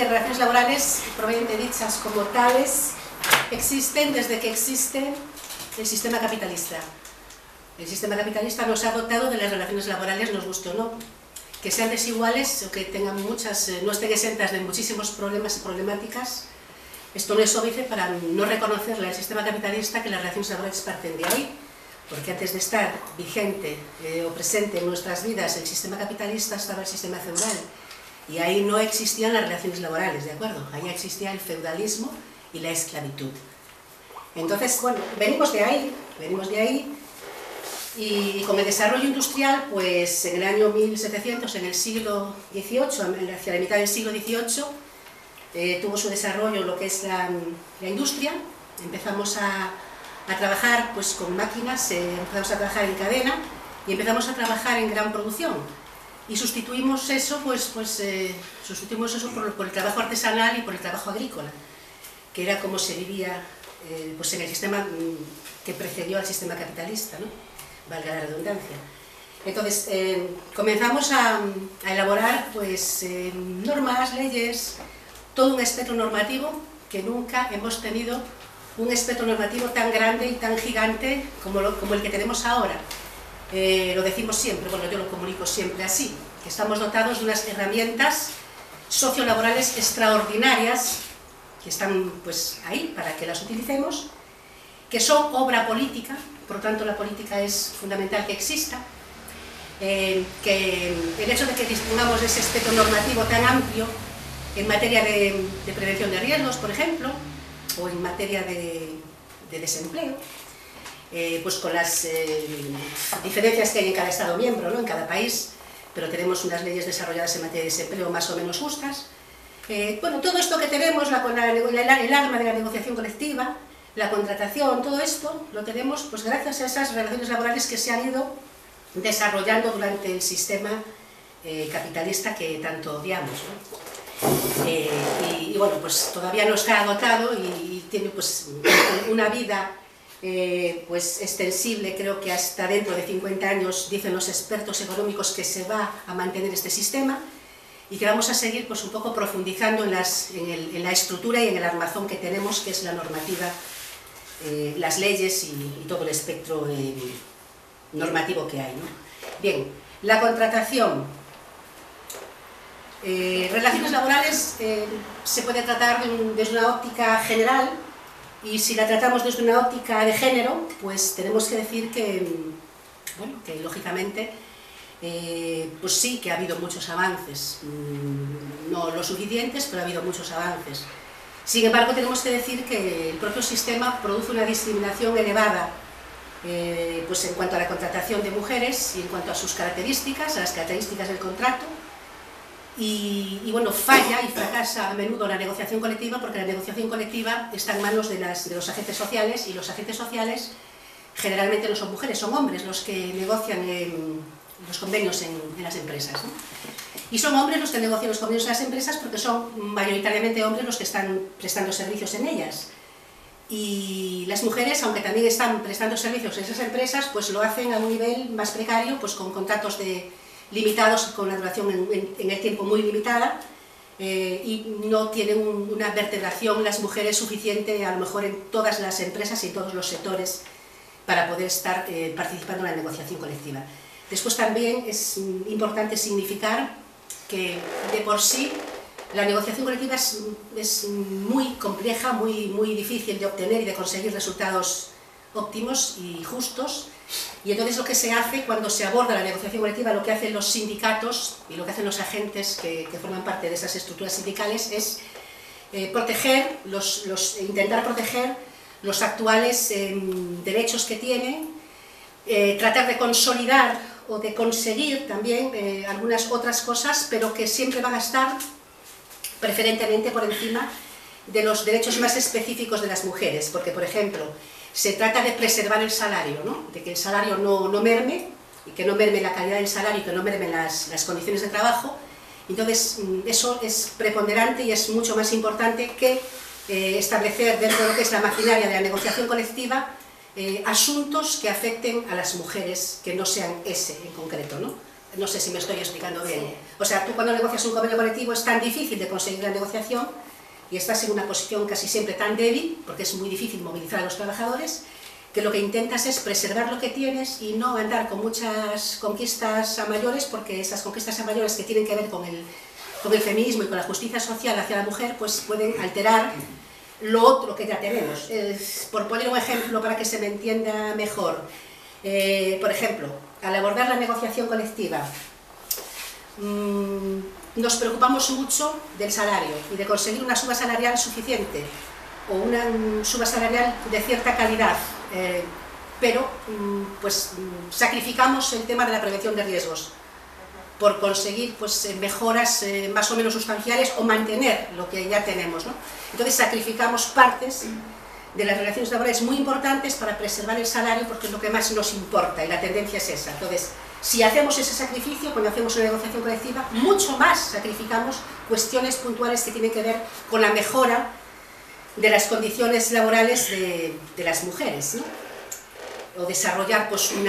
que relaciones laborales, propiamente dichas como tales, existen desde que existe el sistema capitalista. El sistema capitalista nos ha dotado de las relaciones laborales, nos guste o no, que sean desiguales o que tengan muchas, no estén exentas de muchísimos problemas y problemáticas. Esto no es óbice para no reconocerle al sistema capitalista que las relaciones laborales parten de ahí, porque antes de estar vigente o presente en nuestras vidas el sistema capitalista estaba el sistema feudal, y ahí no existían las relaciones laborales, ¿de acuerdo? Ahí existía el feudalismo y la esclavitud. Entonces, bueno, venimos de ahí, y con el desarrollo industrial, pues en el año 1700, en el siglo XVIII, hacia la mitad del siglo XVIII, tuvo su desarrollo lo que es la industria. Empezamos a trabajar pues con máquinas, empezamos a trabajar en cadena y empezamos a trabajar en gran producción. Y sustituimos eso, por el trabajo artesanal y por el trabajo agrícola, que era como se vivía pues en el sistema que precedió al sistema capitalista, ¿no? Valga la redundancia. Entonces, comenzamos a elaborar pues, normas, leyes, todo un espectro normativo, que nunca hemos tenido un espectro normativo tan grande y tan gigante como el que tenemos ahora. Lo decimos siempre, bueno, yo lo comunico siempre así, que estamos dotados de unas herramientas sociolaborales extraordinarias, que están pues ahí para que las utilicemos, que son obra política, por lo tanto la política es fundamental que exista, que el hecho de que dispongamos de ese espectro normativo tan amplio en materia de prevención de riesgos, por ejemplo, o en materia de desempleo, pues con las diferencias que hay en cada Estado miembro, ¿no? En cada país, pero tenemos unas leyes desarrolladas en materia de desempleo más o menos justas. Bueno, todo esto que tenemos, el arma de la negociación colectiva, la contratación, todo esto lo tenemos pues gracias a esas relaciones laborales que se han ido desarrollando durante el sistema capitalista que tanto odiamos, ¿no? Y bueno, pues todavía no está agotado y tiene pues una vida pues extensible, creo que hasta dentro de 50 años, dicen los expertos económicos, que se va a mantener este sistema y que vamos a seguir pues un poco profundizando en la estructura y en el armazón que tenemos, que es la normativa, las leyes y todo el espectro normativo que hay, ¿no? Bien, la contratación. Relaciones laborales se puede tratar desde una óptica general, y si la tratamos desde una óptica de género, pues tenemos que decir que, bueno, que lógicamente pues sí que ha habido muchos avances, no lo suficientes, pero ha habido muchos avances. Sin embargo, tenemos que decir que el propio sistema produce una discriminación elevada pues en cuanto a la contratación de mujeres y en cuanto a sus características, a las características del contrato, y bueno, falla y fracasa a menudo la negociación colectiva, porque la negociación colectiva está en manos de los agentes sociales, y los agentes sociales generalmente no son mujeres, son hombres los que negocian los convenios en las empresas, ¿no? Y son hombres los que negocian los convenios en las empresas porque son mayoritariamente hombres los que están prestando servicios en ellas. Y las mujeres, aunque también están prestando servicios en esas empresas, pues lo hacen a un nivel más precario, pues con contratos limitados, con una duración en el tiempo muy limitada, y no tienen una vertebración las mujeres suficiente, a lo mejor en todas las empresas y en todos los sectores, para poder estar participando en la negociación colectiva. Después también es importante significar que de por sí la negociación colectiva es muy compleja, muy difícil de obtener y de conseguir resultados óptimos y justos, y entonces lo que se hace cuando se aborda la negociación colectiva, lo que hacen los sindicatos y lo que hacen los agentes que forman parte de esas estructuras sindicales es intentar proteger los actuales derechos que tienen, tratar de consolidar o de conseguir también algunas otras cosas, pero que siempre van a estar preferentemente por encima de los derechos más específicos de las mujeres, porque, por ejemplo, se trata de preservar el salario, ¿no? De que el salario no merme, y que no merme la calidad del salario y que no mermen las condiciones de trabajo. Entonces, eso es preponderante y es mucho más importante que establecer dentro de lo que es la maquinaria de la negociación colectiva asuntos que afecten a las mujeres, que no sean ese en concreto, ¿no? No sé si me estoy explicando bien. O sea, tú cuando negocias un convenio colectivo es tan difícil de conseguir la negociación y estás en una posición casi siempre tan débil, porque es muy difícil movilizar a los trabajadores, que lo que intentas es preservar lo que tienes y no andar con muchas conquistas a mayores, porque esas conquistas a mayores que tienen que ver con el feminismo y con la justicia social hacia la mujer, pues pueden alterar lo otro que ya tenemos. Por poner un ejemplo para que se me entienda mejor, por ejemplo, al abordar la negociación colectiva, nos preocupamos mucho del salario y de conseguir una suba salarial suficiente o una suba salarial de cierta calidad, pero pues sacrificamos el tema de la prevención de riesgos por conseguir pues, mejoras más o menos sustanciales o mantener lo que ya tenemos, ¿no? Entonces sacrificamos partes de las relaciones laborales muy importantes para preservar el salario, porque es lo que más nos importa y la tendencia es esa. Entonces, si hacemos ese sacrificio, cuando hacemos una negociación colectiva, mucho más sacrificamos cuestiones puntuales que tienen que ver con la mejora de las condiciones laborales de las mujeres, ¿no? O desarrollar pues, un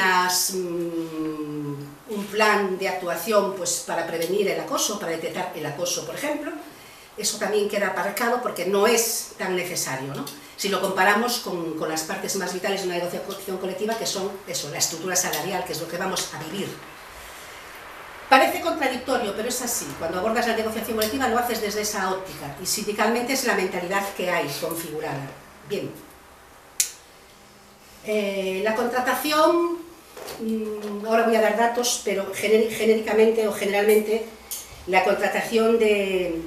plan de actuación pues, para prevenir el acoso, para detectar el acoso, por ejemplo. Eso también queda aparcado porque no es tan necesario, ¿no? Si lo comparamos con las partes más vitales de una negociación colectiva, que son eso, la estructura salarial, que es lo que vamos a vivir. Parece contradictorio, pero es así. Cuando abordas la negociación colectiva lo haces desde esa óptica, y sindicalmente es la mentalidad que hay configurada. Bien. La contratación, ahora voy a dar datos, pero genéricamente o generalmente la contratación de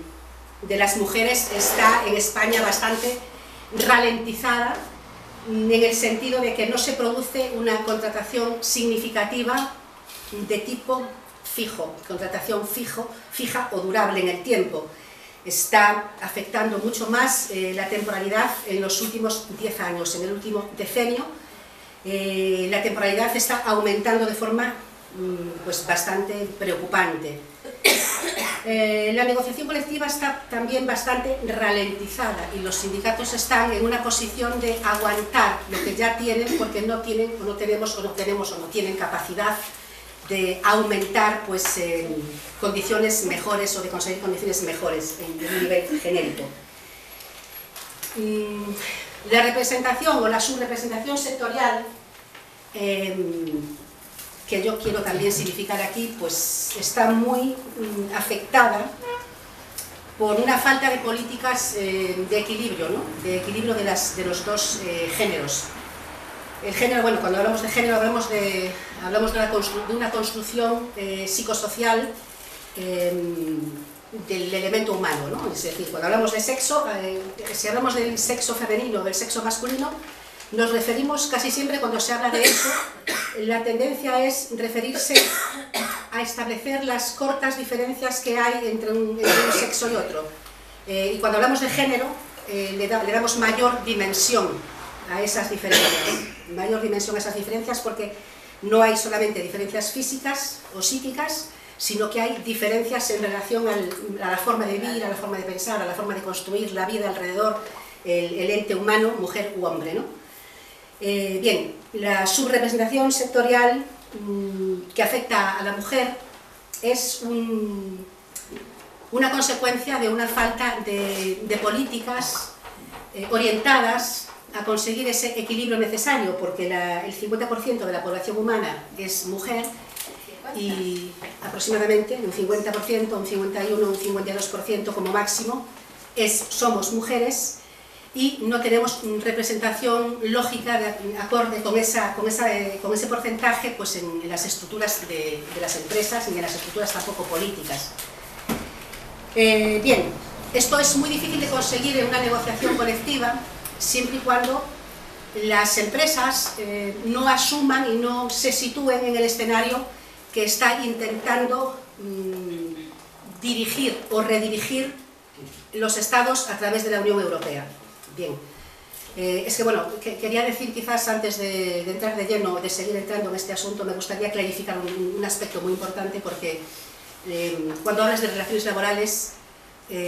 las mujeres está en España bastante ralentizada, en el sentido de que no se produce una contratación significativa de tipo fijo, contratación fija o durable en el tiempo. Está afectando mucho más la temporalidad en los últimos 10 años, en el último decenio. La temporalidad está aumentando de forma pues, bastante preocupante. La negociación colectiva está también bastante ralentizada y los sindicatos están en una posición de aguantar lo que ya tienen porque no tienen o no tenemos o no tienen capacidad de aumentar pues, condiciones mejores o de conseguir condiciones mejores en un nivel genérico. La representación o la subrepresentación sectorial, que yo quiero también significar aquí, pues está muy afectada por una falta de políticas de equilibrio, ¿no? De equilibrio de los dos géneros. El género, bueno, cuando hablamos de género hablamos de una construcción psicosocial del elemento humano, ¿no? Es decir, cuando hablamos de sexo, si hablamos del sexo femenino o del sexo masculino, nos referimos casi siempre, cuando se habla de eso, la tendencia es referirse a establecer las cortas diferencias que hay entre un sexo y otro. Y cuando hablamos de género, le damos mayor dimensión a esas diferencias, porque no hay solamente diferencias físicas o psíquicas, sino que hay diferencias en relación a la forma de vivir, a la forma de pensar, a la forma de construir la vida alrededor, el ente humano, mujer u hombre, ¿no? Bien, la subrepresentación sectorial que afecta a la mujer es una consecuencia de una falta de políticas orientadas a conseguir ese equilibrio necesario, porque el 50% de la población humana es mujer y aproximadamente un 50%, un 51%, un 52% como máximo somos mujeres, y no tenemos representación lógica acorde con ese porcentaje pues en las estructuras de las empresas ni en las estructuras tampoco políticas. Bien, esto es muy difícil de conseguir en una negociación colectiva siempre y cuando las empresas no asuman y no se sitúen en el escenario que está intentando dirigir o redirigir los estados a través de la Unión Europea. Bien, es que bueno, quería decir quizás antes de entrar de lleno, de seguir entrando en este asunto, me gustaría clarificar un aspecto muy importante, porque cuando hablas de relaciones laborales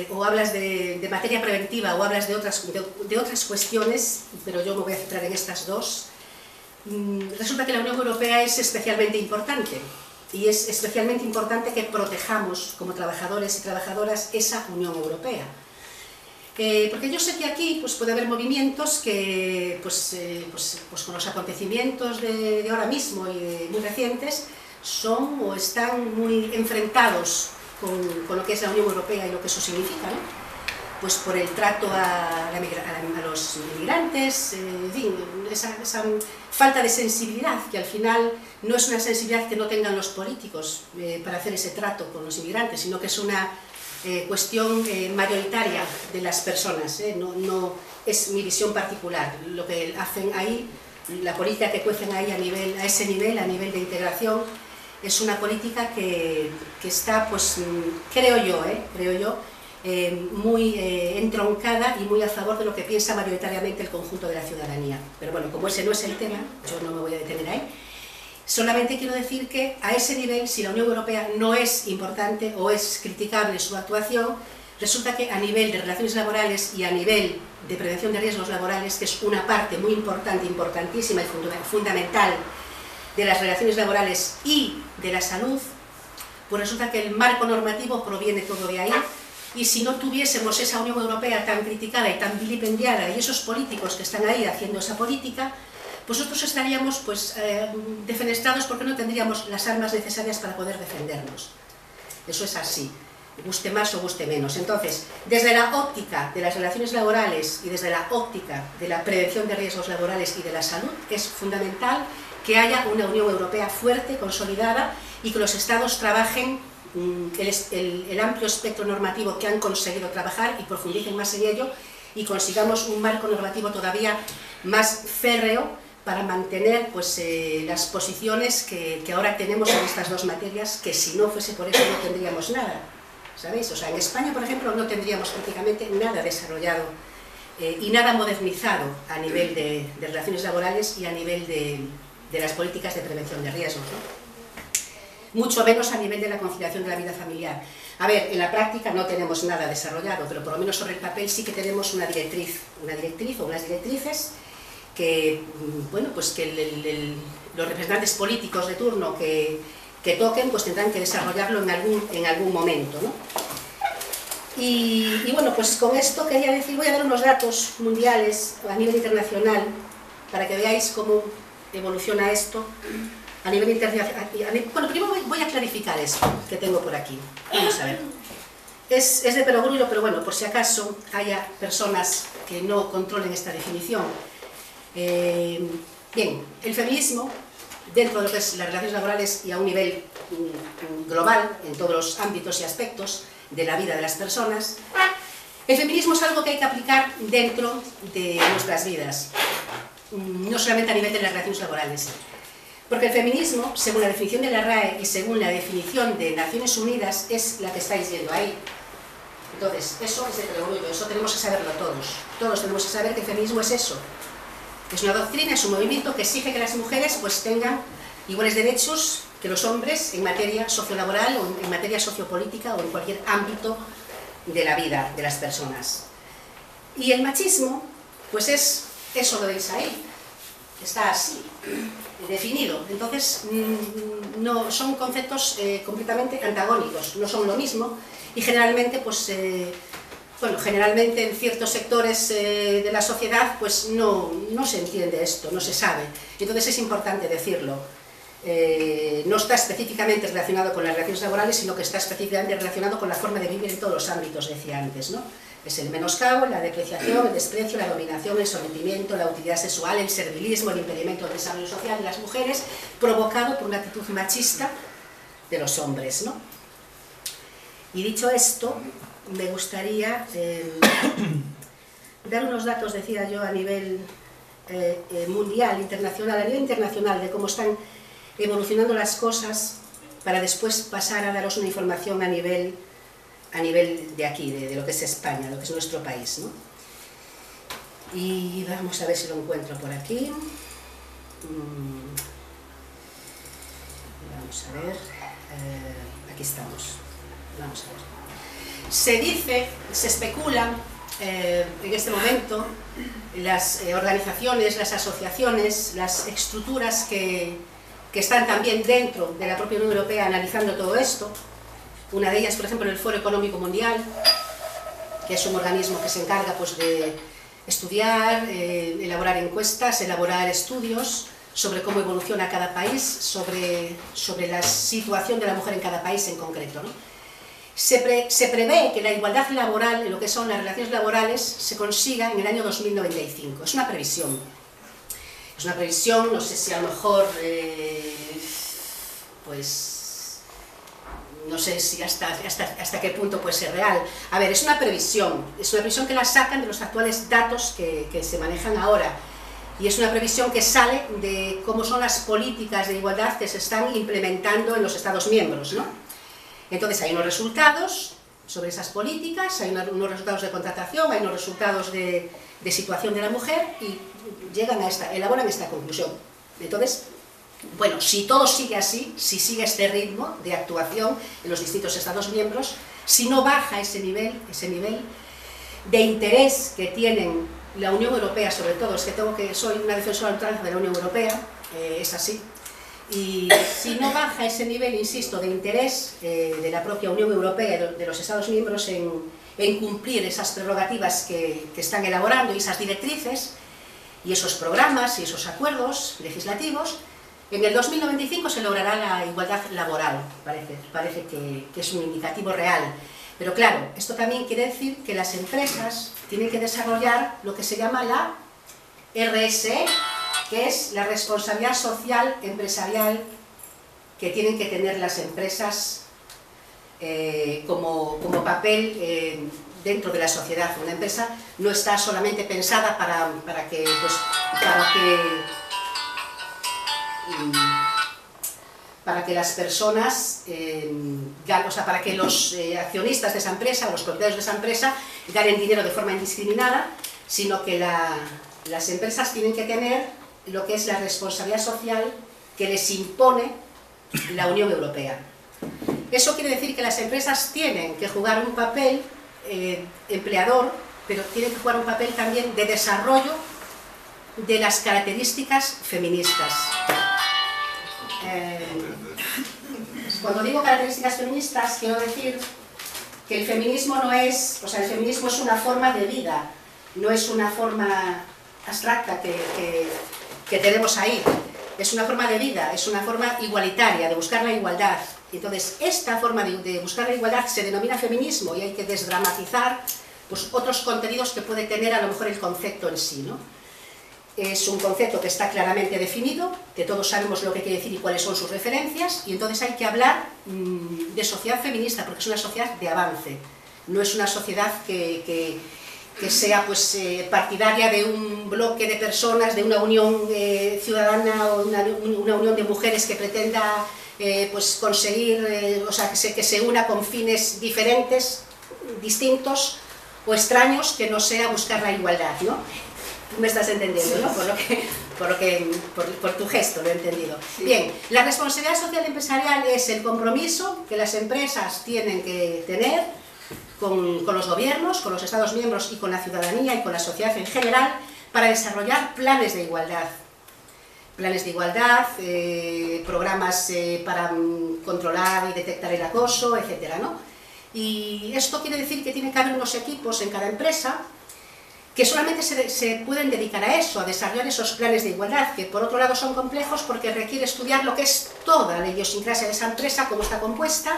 o hablas de materia preventiva o hablas de otras cuestiones, pero yo me voy a centrar en estas dos, resulta que la Unión Europea es especialmente importante. y es especialmente importante que protejamos como trabajadores y trabajadoras esa Unión Europea. Porque yo sé que aquí pues, puede haber movimientos que pues con los acontecimientos de ahora mismo y de muy recientes son o están muy enfrentados con lo que es la Unión Europea y lo que eso significa, ¿no? Pues por el trato a los inmigrantes, en fin, esa falta de sensibilidad, que al final no es una sensibilidad que no tengan los políticos para hacer ese trato con los inmigrantes, sino que es una cuestión mayoritaria de las personas, no es mi visión particular. Lo que hacen ahí, la política que cuecen ahí a ese nivel, a nivel de integración, es una política que está, pues, creo yo, muy entroncada y muy a favor de lo que piensa mayoritariamente el conjunto de la ciudadanía. Pero bueno, como ese no es el tema, yo no me voy a detener ahí. Solamente quiero decir que a ese nivel, si la Unión Europea no es importante o es criticable su actuación, resulta que a nivel de relaciones laborales y a nivel de prevención de riesgos laborales, que es una parte muy importante, importantísima y fundamental de las relaciones laborales y de la salud, pues resulta que el marco normativo proviene todo de ahí. Y si no tuviésemos esa Unión Europea tan criticada y tan vilipendiada y esos políticos que están ahí haciendo esa política, pues nosotros estaríamos pues, defenestrados porque no tendríamos las armas necesarias para poder defendernos. Eso es así, guste más o guste menos. Entonces, desde la óptica de las relaciones laborales y desde la óptica de la prevención de riesgos laborales y de la salud, es fundamental que haya una Unión Europea fuerte, consolidada, y que los Estados trabajen el amplio espectro normativo que han conseguido trabajar y profundicen más en ello y consigamos un marco normativo todavía más férreo para mantener pues, las posiciones que ahora tenemos en estas dos materias, que si no fuese por eso no tendríamos nada, ¿sabéis? O sea, en España, por ejemplo, no tendríamos prácticamente nada desarrollado y nada modernizado a nivel de relaciones laborales y a nivel de las políticas de prevención de riesgos, ¿no? Mucho menos a nivel de la conciliación de la vida familiar. A ver, en la práctica no tenemos nada desarrollado, pero por lo menos sobre el papel sí que tenemos una directriz o unas directrices que, bueno, pues que los representantes políticos de turno que toquen, pues tendrán que desarrollarlo en algún momento, ¿no? Y bueno, pues con esto quería decir, voy a dar unos datos mundiales a nivel internacional para que veáis cómo evoluciona esto. A nivel internacional, bueno, primero voy a clarificar esto que tengo por aquí. Vamos a ver. Es de perogrullo, pero bueno, por si acaso haya personas que no controlen esta definición. Bien, el feminismo, dentro de lo que es las relaciones laborales y a un nivel global, en todos los ámbitos y aspectos de la vida de las personas, el feminismo es algo que hay que aplicar dentro de nuestras vidas, no solamente a nivel de las relaciones laborales. Porque el feminismo, según la definición de la RAE y según la definición de Naciones Unidas, es la que estáis viendo ahí. Entonces, eso es de perogrullo, eso tenemos que saberlo todos. Todos tenemos que saber que el feminismo es eso. Es una doctrina, es un movimiento que exige que las mujeres pues, tengan iguales derechos que los hombres en materia sociolaboral o en materia sociopolítica o en cualquier ámbito de la vida de las personas. Y el machismo, pues es eso lo veis ahí. Está así, definido. Entonces, no, son conceptos completamente antagónicos, no son lo mismo y generalmente, pues, bueno, generalmente en ciertos sectores de la sociedad pues no se entiende esto, no se sabe. Entonces es importante decirlo. No está específicamente relacionado con las relaciones laborales, sino que está específicamente relacionado con la forma de vivir en todos los ámbitos, decía antes, ¿no? Es el menoscabo, la depreciación, el desprecio, la dominación, el sometimiento, la utilidad sexual, el servilismo, el impedimento del desarrollo social de las mujeres, provocado por una actitud machista de los hombres, ¿no? Y dicho esto, me gustaría dar unos datos, decía yo, a nivel mundial, internacional, a nivel internacional, de cómo están evolucionando las cosas, para después pasar a daros una información a nivel de aquí, de lo que es España, lo que es nuestro país, ¿no? Y vamos a ver si lo encuentro por aquí. Vamos a ver, aquí estamos, vamos a ver. Se dice, se especula en este momento, las organizaciones, las asociaciones, las estructuras que que están también dentro de la propia Unión Europea analizando todo esto. Una de ellas, por ejemplo, el Foro Económico Mundial, que es un organismo que se encarga pues, de estudiar, elaborar encuestas, elaborar estudios sobre cómo evoluciona cada país, sobre la situación de la mujer en cada país en concreto, ¿no? Se prevé que la igualdad laboral, en lo que son las relaciones laborales, se consiga en el año 2095. Es una previsión. Es una previsión, no sé si a lo mejor, pues, no sé si hasta qué punto puede ser real. A ver, es una previsión que la sacan de los actuales datos que se manejan ahora. Y es una previsión que sale de cómo son las políticas de igualdad que se están implementando en los Estados miembros, ¿no? Entonces hay unos resultados sobre esas políticas, hay unos resultados de contratación, hay unos resultados de situación de la mujer y elaboran esta conclusión. Entonces, bueno, si todo sigue así, si sigue este ritmo de actuación en los distintos Estados miembros, si no baja ese nivel de interés que tienen la Unión Europea, sobre todo, es que soy una defensora ultranza de la Unión Europea, es así, y si no baja ese nivel, insisto, de interés de la propia Unión Europea, de los Estados miembros en cumplir esas prerrogativas que están elaborando y esas directrices y esos programas y esos acuerdos legislativos, en el 2095 se logrará la igualdad laboral, parece que es un indicativo real. Pero claro, esto también quiere decir que las empresas tienen que desarrollar lo que se llama la RSE, que es la responsabilidad social empresarial que tienen que tener las empresas como papel dentro de la sociedad. Una empresa no está solamente pensada para que las personas, o sea, para que los accionistas de esa empresa o los propietarios de esa empresa ganen dinero de forma indiscriminada, sino que las empresas tienen que tener lo que es la responsabilidad social que les impone la Unión Europea. Eso quiere decir que las empresas tienen que jugar un papel empleador, pero tienen que jugar un papel también de desarrollo de las características feministas. Cuando digo características feministas, quiero decir que el feminismo no es, o sea, el feminismo es una forma de vida, no es una forma abstracta que tenemos ahí, es una forma de vida, es una forma igualitaria, de buscar la igualdad. Entonces, esta forma de buscar la igualdad se denomina feminismo y hay que desdramatizar pues, otros contenidos que puede tener a lo mejor el concepto en sí, ¿no? Es un concepto que está claramente definido, que todos sabemos lo que quiere decir y cuáles son sus referencias, y entonces hay que hablar de sociedad feminista, porque es una sociedad de avance, no es una sociedad que sea pues, partidaria de un bloque de personas, de una unión ciudadana o una unión de mujeres que pretenda pues, conseguir, o sea, que se una con fines diferentes, distintos o extraños, que no sea buscar la igualdad, ¿no? Tú me estás entendiendo, ¿no? Por tu gesto lo he entendido. Sí. Bien, la responsabilidad social empresarial es el compromiso que las empresas tienen que tener con los gobiernos, con los Estados miembros y con la ciudadanía y con la sociedad en general para desarrollar planes de igualdad. Planes de igualdad, programas para controlar y detectar el acoso, etcétera, ¿no? Y esto quiere decir que tiene que haber unos equipos en cada empresa que solamente se pueden dedicar a eso, a desarrollar esos planes de igualdad, que por otro lado son complejos porque requiere estudiar lo que es toda la idiosincrasia de esa empresa, cómo está compuesta,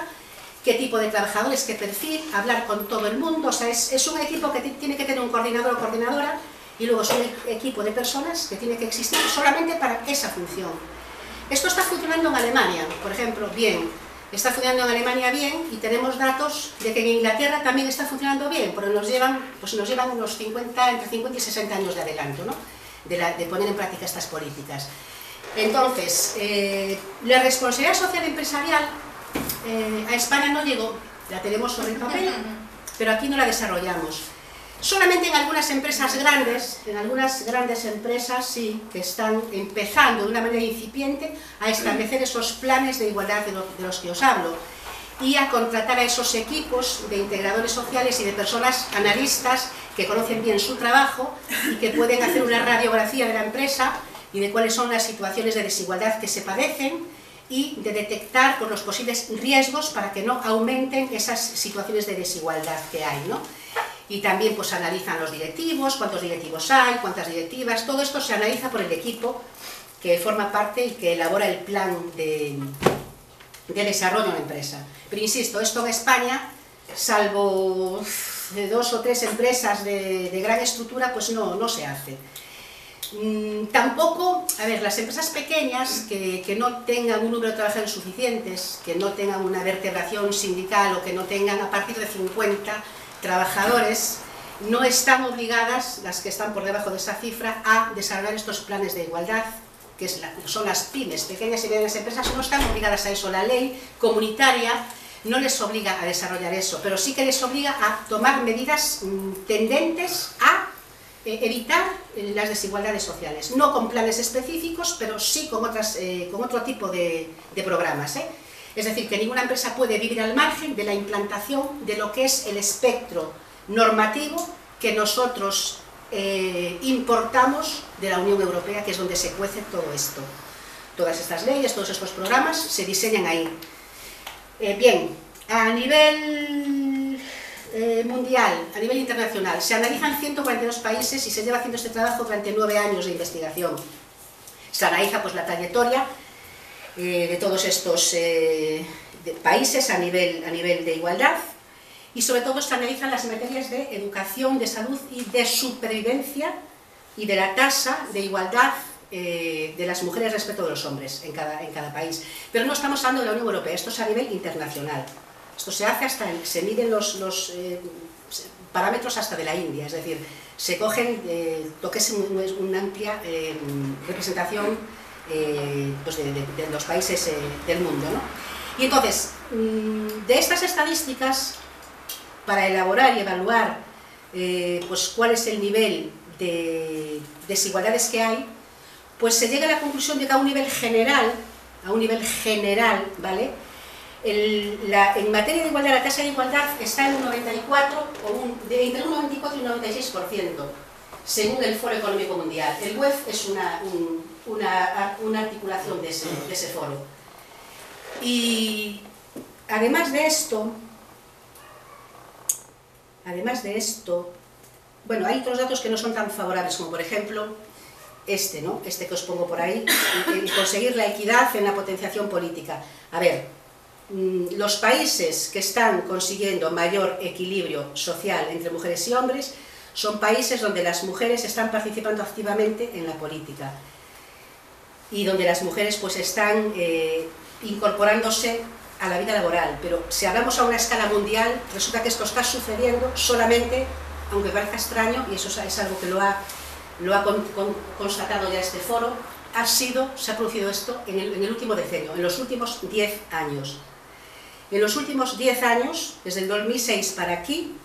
qué tipo de trabajadores, qué perfil, hablar con todo el mundo. O sea, es un equipo que tiene que tener un coordinador o coordinadora y luego es un equipo de personas que tiene que existir solamente para esa función. Esto está funcionando en Alemania, por ejemplo, bien. Está funcionando en Alemania bien y tenemos datos de que en Inglaterra también está funcionando bien, porque nos llevan unos 50, entre 50 y 60 años de adelanto, ¿no? de poner en práctica estas políticas. Entonces, la responsabilidad social empresarial a España no llegó, la tenemos sobre el papel, pero aquí no la desarrollamos. Solamente en algunas empresas grandes, en algunas grandes empresas sí, que están empezando de una manera incipiente a establecer esos planes de igualdad de los que os hablo y a contratar a esos equipos de integradores sociales y de personas analistas que conocen bien su trabajo y que pueden hacer una radiografía de la empresa y de cuáles son las situaciones de desigualdad que se padecen y de detectar pues, los posibles riesgos para que no aumenten esas situaciones de desigualdad que hay, ¿no? Y también pues analizan los directivos, cuántos directivos hay, cuántas directivas, todo esto se analiza por el equipo que forma parte y que elabora el plan de desarrollo de la empresa. Pero insisto, esto en España, salvo 2 o 3 empresas de gran estructura, pues no se hace. Tampoco, a ver, las empresas pequeñas que no tengan un número de trabajadores suficientes, que no tengan una vertebración sindical o que no tengan a partir de 50 trabajadores, no están obligadas, las que están por debajo de esa cifra, a desarrollar estos planes de igualdad, que son las pymes, pequeñas y medianas empresas, no están obligadas a eso. La ley comunitaria no les obliga a desarrollar eso, pero sí que les obliga a tomar medidas tendentes a evitar las desigualdades sociales, no con planes específicos, pero sí con otro tipo de programas, Es decir, que ninguna empresa puede vivir al margen de la implantación de lo que es el espectro normativo que nosotros importamos de la Unión Europea, que es donde se cuece todo esto. Todas estas leyes, todos estos programas se diseñan ahí. Bien, a nivel mundial, a nivel internacional, se analizan 142 países y se lleva haciendo este trabajo durante 9 años de investigación. Se analiza pues, la trayectoria de todos estos países a nivel de igualdad y sobre todo se analizan las materias de educación, de salud y de supervivencia y de la tasa de igualdad de las mujeres respecto de los hombres en cada país. Pero no estamos hablando de la Unión Europea, esto es a nivel internacional. Esto se hace se miden los parámetros hasta de la India, es decir, se cogen lo que es una amplia representación pues de los países del mundo, ¿no? Y entonces, de estas estadísticas, para elaborar y evaluar pues cuál es el nivel de desigualdades que hay, pues se llega a la conclusión de que a un nivel general, ¿vale? En materia de igualdad, la tasa de igualdad está en un 94, entre un 94 y un 96%, según el Foro Económico Mundial. El WEF es una articulación de ese foro. Y además de esto, bueno, hay otros datos que no son tan favorables, como por ejemplo ¿no? Este que os pongo por ahí, y conseguir la equidad en la potenciación política. A ver, los países que están consiguiendo mayor equilibrio social entre mujeres y hombres son países donde las mujeres están participando activamente en la política y donde las mujeres pues están incorporándose a la vida laboral. Pero si hablamos a una escala mundial, resulta que esto está sucediendo solamente, aunque parezca extraño, y eso es algo que lo ha constatado ya este foro, se ha producido esto en el último decenio, en los últimos 10 años. En los últimos 10 años, desde el 2006 para aquí,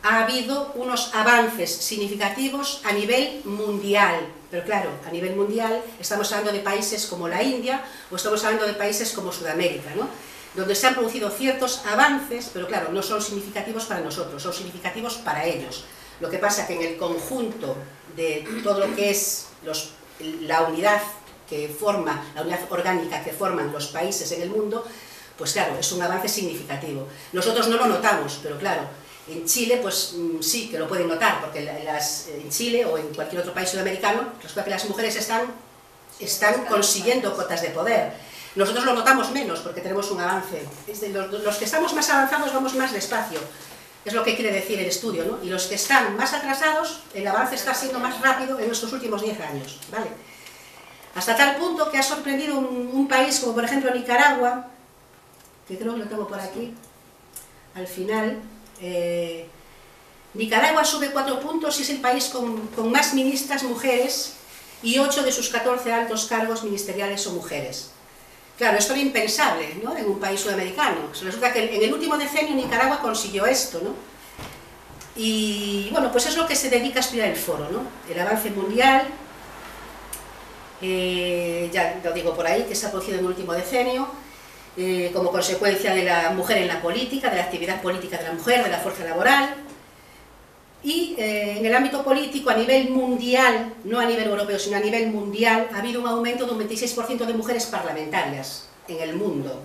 ha habido unos avances significativos a nivel mundial. Pero claro, a nivel mundial estamos hablando de países como la India o estamos hablando de países como Sudamérica, ¿no? Donde se han producido ciertos avances, pero claro, no son significativos para nosotros, son significativos para ellos. Lo que pasa es que en el conjunto de todo lo que es la unidad orgánica que forman los países en el mundo, pues claro, es un avance significativo. Nosotros no lo notamos, pero claro, en Chile pues sí que lo pueden notar, porque en Chile o en cualquier otro país sudamericano resulta que las mujeres están consiguiendo cotas de poder. Nosotros lo notamos menos porque tenemos un avance. Los que estamos más avanzados vamos más despacio. Es lo que quiere decir el estudio, ¿no? Y los que están más atrasados, el avance está siendo más rápido en estos últimos 10 años, ¿vale? Hasta tal punto que ha sorprendido un país como por ejemplo Nicaragua, que creo que lo tengo por aquí, al final. Nicaragua sube 4 puntos y es el país con más ministras mujeres y 8 de sus 14 altos cargos ministeriales son mujeres. Claro, esto era impensable, ¿no? En un país sudamericano. Resulta que en el último decenio Nicaragua consiguió esto, ¿no? Y bueno, pues es lo que se dedica a estudiar el foro, ¿no? El avance mundial, ya lo digo por ahí, que se ha producido en el último decenio, como consecuencia de la mujer en la política, de la actividad política de la mujer, de la fuerza laboral, y en el ámbito político, a nivel mundial, no a nivel europeo, sino a nivel mundial, ha habido un aumento de un 26% de mujeres parlamentarias en el mundo.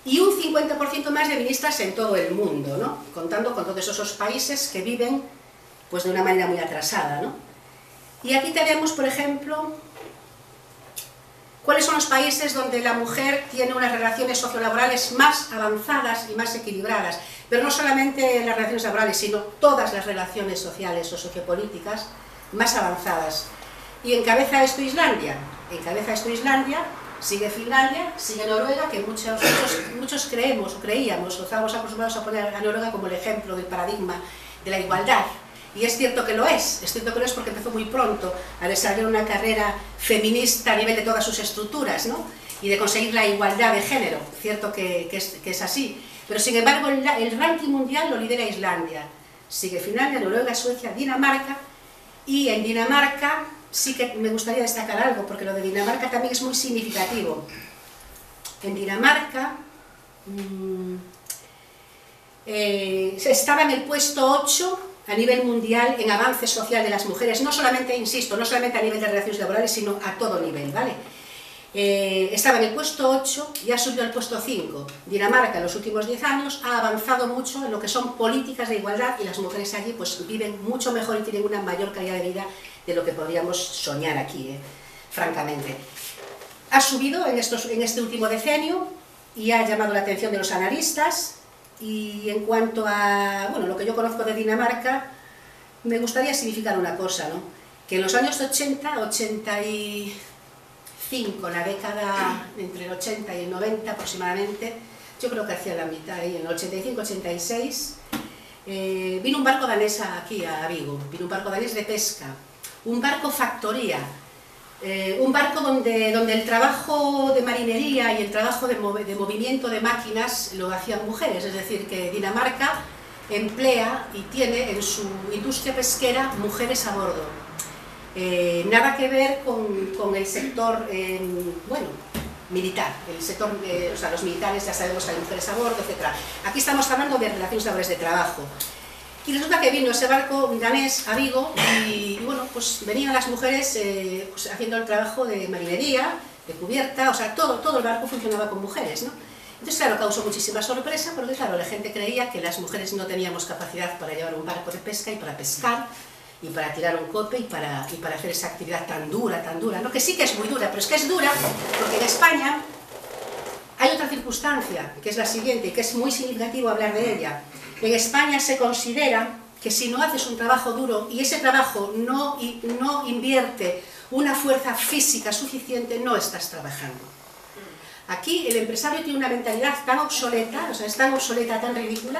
Y un 50% más de ministras en todo el mundo, ¿no? Contando con todos esos países que viven pues, de una manera muy atrasada, ¿no? Y aquí tenemos, por ejemplo, cuáles son los países donde la mujer tiene unas relaciones sociolaborales más avanzadas y más equilibradas, pero no solamente las relaciones laborales, sino todas las relaciones sociales o sociopolíticas más avanzadas. Y encabeza esto Islandia, sigue Finlandia, sigue Noruega, que muchos creemos o creíamos o estábamos acostumbrados a poner a Noruega como el ejemplo del paradigma de la igualdad. Y es cierto que lo es porque empezó muy pronto a desarrollar una carrera feminista a nivel de todas sus estructuras, ¿no? Y de conseguir la igualdad de género, cierto que es así. Pero sin embargo el ranking mundial lo lidera Islandia, sigue Finlandia, Noruega, Suecia, Dinamarca, y en Dinamarca sí que me gustaría destacar algo, porque lo de Dinamarca también es muy significativo. En Dinamarca estaba en el puesto 8 a nivel mundial en avance social de las mujeres, no solamente, insisto, no solamente a nivel de relaciones laborales, sino a todo nivel, ¿vale? Estaba en el puesto 8 y ha subido al puesto 5. Dinamarca en los últimos 10 años ha avanzado mucho en lo que son políticas de igualdad y las mujeres allí pues viven mucho mejor y tienen una mayor calidad de vida de lo que podríamos soñar aquí, francamente. Ha subido en este último decenio y ha llamado la atención de los analistas. Y en cuanto a lo que yo conozco de Dinamarca, me gustaría significar una cosa, ¿no? Que en los años 80, 85, la década entre el 80 y el 90 aproximadamente, yo creo que hacia la mitad, y en el 85-86, vino un barco danés aquí a Vigo, vino un barco danés de pesca, un barco factoría, un barco donde el trabajo de marinería y el trabajo de movimiento de máquinas lo hacían mujeres, es decir, que Dinamarca emplea y tiene en su industria pesquera mujeres a bordo. Nada que ver con el sector, militar, el sector, o sea, los militares ya sabemos que hay mujeres a bordo, etc. Aquí estamos hablando de relaciones laborales de trabajo. Y resulta que vino ese barco danés a Vigo y pues venían las mujeres pues haciendo el trabajo de marinería, de cubierta, o sea, todo el barco funcionaba con mujeres, ¿no? Entonces, claro, causó muchísima sorpresa porque, claro, la gente creía que las mujeres no teníamos capacidad para llevar un barco de pesca y para pescar y para tirar un cope y para hacer esa actividad tan dura, ¿no? Que sí que es muy dura, pero es que es dura porque en España hay otra circunstancia, que es la siguiente, y que es muy significativo hablar de ella. En España se considera que si no haces un trabajo duro y ese trabajo no invierte una fuerza física suficiente, no estás trabajando. Aquí el empresario tiene una mentalidad tan obsoleta, o sea, es tan obsoleta, tan ridícula,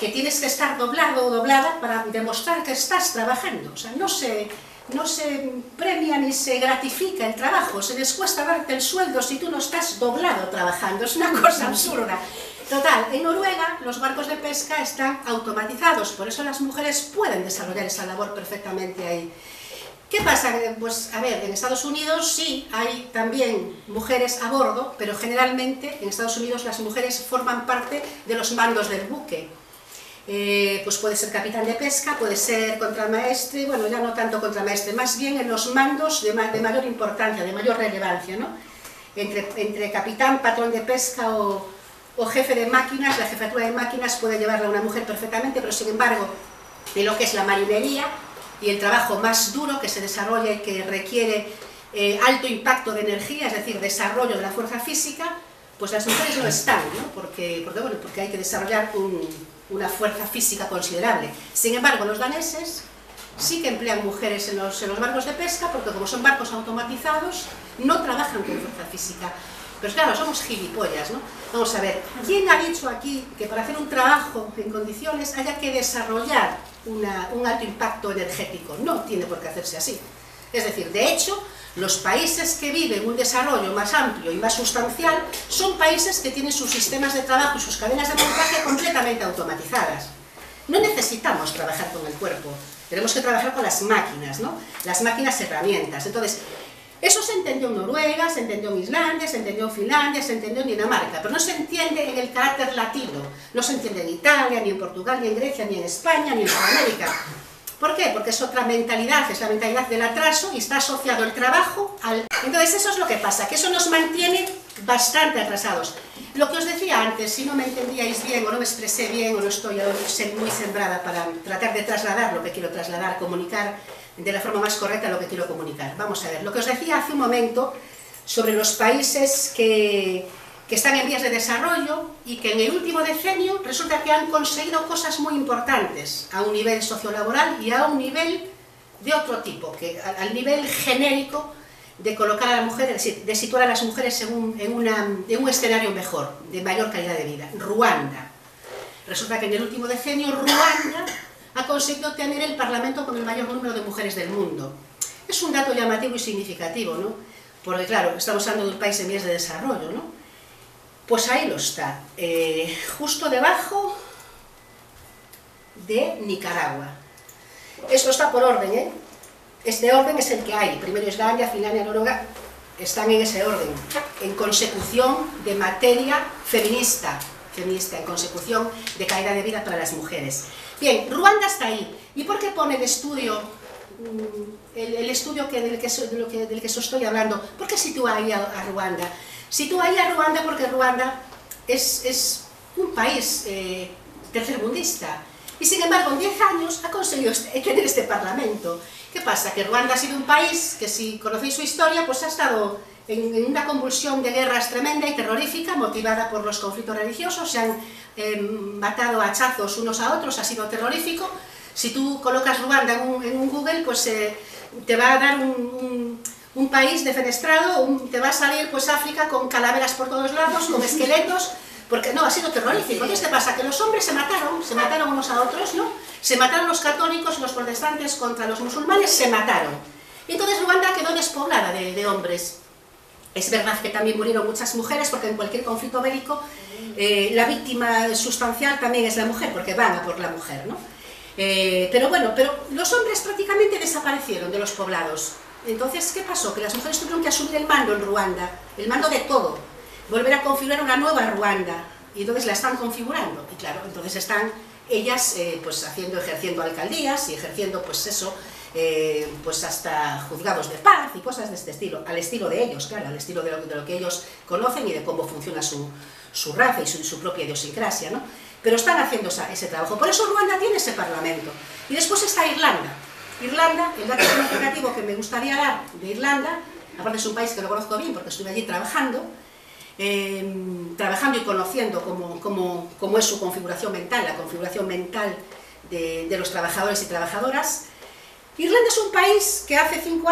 que tienes que estar doblado o doblada para demostrar que estás trabajando. O sea, no se premia ni se gratifica el trabajo, se les cuesta darte el sueldo si tú no estás doblado trabajando, es una cosa absurda. Total, en Noruega los barcos de pesca están automatizados, por eso las mujeres pueden desarrollar esa labor perfectamente ahí. ¿Qué pasa? Pues a ver, en Estados Unidos sí hay también mujeres a bordo, pero generalmente en Estados Unidos las mujeres forman parte de los mandos del buque. Pues puede ser capitán de pesca, puede ser contramaestre, bueno, ya no tanto contramaestre, más bien en los mandos de mayor importancia, de mayor relevancia, ¿no? Entre capitán, patrón de pesca o jefe de máquinas, la jefatura de máquinas puede llevarla una mujer perfectamente, pero sin embargo, en lo que es la marinería y el trabajo más duro que se desarrolla y que requiere alto impacto de energía, es decir, desarrollo de la fuerza física, pues las mujeres no están, ¿no? Porque hay que desarrollar una fuerza física considerable. Sin embargo, los daneses sí que emplean mujeres en los barcos de pesca, porque como son barcos automatizados, no trabajan con fuerza física. Pero claro, somos gilipollas, ¿no? Vamos a ver, ¿quién ha dicho aquí que para hacer un trabajo en condiciones haya que desarrollar un alto impacto energético? No tiene por qué hacerse así. Es decir, de hecho, los países que viven un desarrollo más amplio y más sustancial son países que tienen sus sistemas de trabajo y sus cadenas de montaje completamente automatizadas. No necesitamos trabajar con el cuerpo, tenemos que trabajar con las máquinas, ¿no? Las máquinas herramientas. Entonces, eso se entendió en Noruega, se entendió en Islandia, se entendió en Finlandia, se entendió en Dinamarca, pero no se entiende en el carácter latino, no se entiende en Italia, ni en Portugal, ni en Grecia, ni en España, ni en Sudamérica. ¿Por qué? Porque es otra mentalidad, es la mentalidad del atraso y está asociado el trabajo al... Entonces eso es lo que pasa, que eso nos mantiene bastante atrasados. Lo que os decía antes, si no me entendíais bien o no me expresé bien o no estoy muy sembrada para tratar de trasladar lo que quiero trasladar, comunicar de la forma más correcta lo que quiero comunicar. Vamos a ver, lo que os decía hace un momento sobre los países que están en vías de desarrollo y que en el último decenio resulta que han conseguido cosas muy importantes a un nivel sociolaboral y a un nivel de otro tipo, que al nivel genérico de colocar a la mujer, es decir, de situar a las mujeres en un escenario mejor, de mayor calidad de vida. Ruanda. Resulta que en el último decenio Ruanda ha conseguido tener el parlamento con el mayor número de mujeres del mundo. Es un dato llamativo y significativo, ¿no? Porque claro, estamos hablando de un país en vías de desarrollo, ¿no? Pues ahí lo está, justo debajo de Nicaragua. Esto está por orden, ¿eh? Este orden es el que hay. Primero Islandia, Finlandia, Noruega, están en ese orden, en consecución de materia feminista, en consecución de calidad de vida para las mujeres. Bien, Ruanda está ahí. ¿Y por qué pone el estudio, del que os estoy hablando? ¿Por qué sitúa ahí a Ruanda? Sitúa ahí a Ruanda porque Ruanda es un país tercermundista y sin embargo en 10 años ha conseguido tener este parlamento. ¿Qué pasa? Que Ruanda ha sido un país que, si conocéis su historia, pues ha estado en una convulsión de guerras tremenda y terrorífica motivada por los conflictos religiosos. Se han matado a hachazos unos a otros, ha sido terrorífico. Si tú colocas Ruanda en un Google, pues te va a dar un país defenestrado, te va a salir pues África con calaveras por todos lados, con esqueletos, porque no, ha sido terrorífico. Entonces, ¿qué pasa? Que los hombres se mataron unos a otros, ¿no? Se mataron los católicos y los protestantes contra los musulmanes, se mataron. Y entonces Ruanda quedó despoblada de hombres. Es verdad que también murieron muchas mujeres, porque en cualquier conflicto bélico la víctima sustancial también es la mujer, porque van a por la mujer, ¿no? Pero bueno, los hombres prácticamente desaparecieron de los poblados. Entonces, ¿qué pasó? Que las mujeres tuvieron que asumir el mando en Ruanda, el mando de todo, volver a configurar una nueva Ruanda, y entonces la están configurando, y claro, entonces están ellas pues ejerciendo alcaldías y ejerciendo pues eso, pues hasta juzgados de paz y cosas de este estilo, al estilo de ellos, claro, al estilo de lo que ellos conocen y de cómo funciona su raza y su propia idiosincrasia, ¿no? Pero están haciendo ese trabajo. Por eso Ruanda tiene ese parlamento. Y después está Irlanda. Irlanda, el dato significativo que me gustaría dar de Irlanda, aparte es un país que lo conozco bien porque estuve allí trabajando y conociendo cómo es su configuración mental, la configuración mental de los trabajadores y trabajadoras. Irlanda es un país que hace 5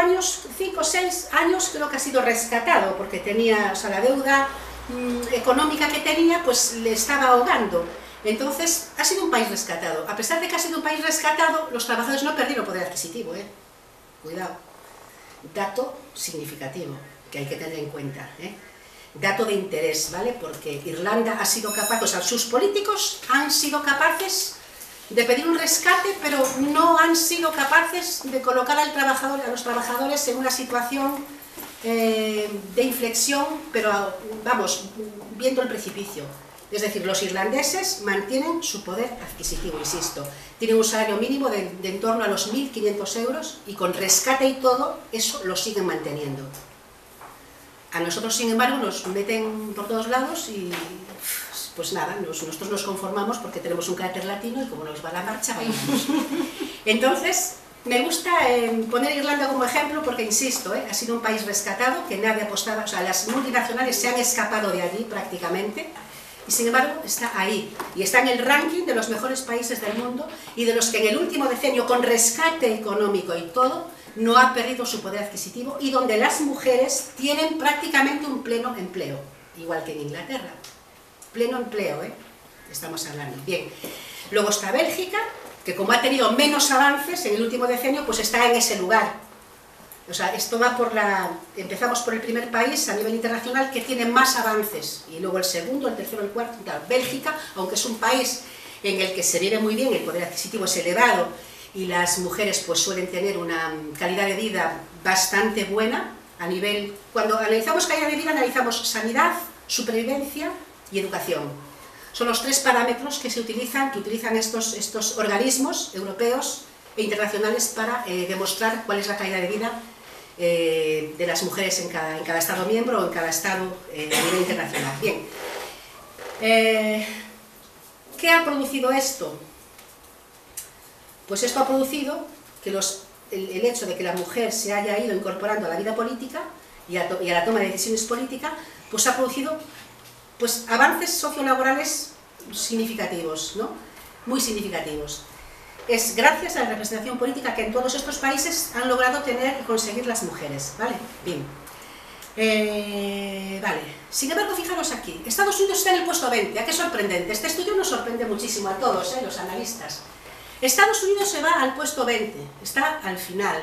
o 6 años creo que ha sido rescatado, porque tenía, o sea, la deuda económica que tenía pues le estaba ahogando. Entonces, ha sido un país rescatado. A pesar de que ha sido un país rescatado, los trabajadores no perdieron poder adquisitivo, ¿eh? Cuidado. Dato significativo, que hay que tener en cuenta, ¿eh? Dato de interés, ¿vale? Porque Irlanda ha sido capaz, o sea, sus políticos han sido capaces de pedir un rescate, pero no han sido capaces de colocar a los trabajadores en una situación de inflexión, pero vamos, viendo el precipicio. Es decir, los irlandeses mantienen su poder adquisitivo, insisto. Tienen un salario mínimo de en torno a los 1.500 euros y con rescate y todo, eso lo siguen manteniendo. A nosotros, sin embargo, nos meten por todos lados y pues nada, nosotros nos conformamos porque tenemos un carácter latino y como nos va la marcha, bailamos. Entonces, me gusta poner Irlanda como ejemplo porque, insisto, ha sido un país rescatado, que nadie apostaba, o sea, las multinacionales se han escapado de allí prácticamente, y sin embargo está ahí, y está en el ranking de los mejores países del mundo y de los que en el último decenio, con rescate económico y todo, no ha perdido su poder adquisitivo y donde las mujeres tienen prácticamente un pleno empleo, igual que en Inglaterra. Pleno empleo, estamos hablando. Bien, luego está Bélgica, que como ha tenido menos avances en el último decenio, pues está en ese lugar. O sea, esto va empezamos por el primer país a nivel internacional que tiene más avances, y luego el segundo, el tercero, el cuarto, claro. Bélgica, aunque es un país en el que se vive muy bien, el poder adquisitivo es elevado, y las mujeres pues suelen tener una calidad de vida bastante buena, a nivel, cuando analizamos calidad de vida, analizamos sanidad, supervivencia y educación. Son los 3 parámetros que utilizan estos organismos europeos e internacionales para demostrar cuál es la calidad de vida de las mujeres en cada Estado miembro o en cada Estado a nivel internacional. Bien, ¿qué ha producido esto? Pues esto ha producido que el hecho de que la mujer se haya ido incorporando a la vida política y a la toma de decisiones políticas, pues ha producido pues, avances sociolaborales significativos, ¿no? Muy significativos. Es gracias a la representación política que en todos estos países han logrado tener y conseguir las mujeres, ¿vale? Bien. Vale. Sin embargo, fijaros aquí, Estados Unidos está en el puesto 20, ¿a qué sorprendente? Este estudio nos sorprende muchísimo a todos, los analistas. Estados Unidos se va al puesto 20, está al final,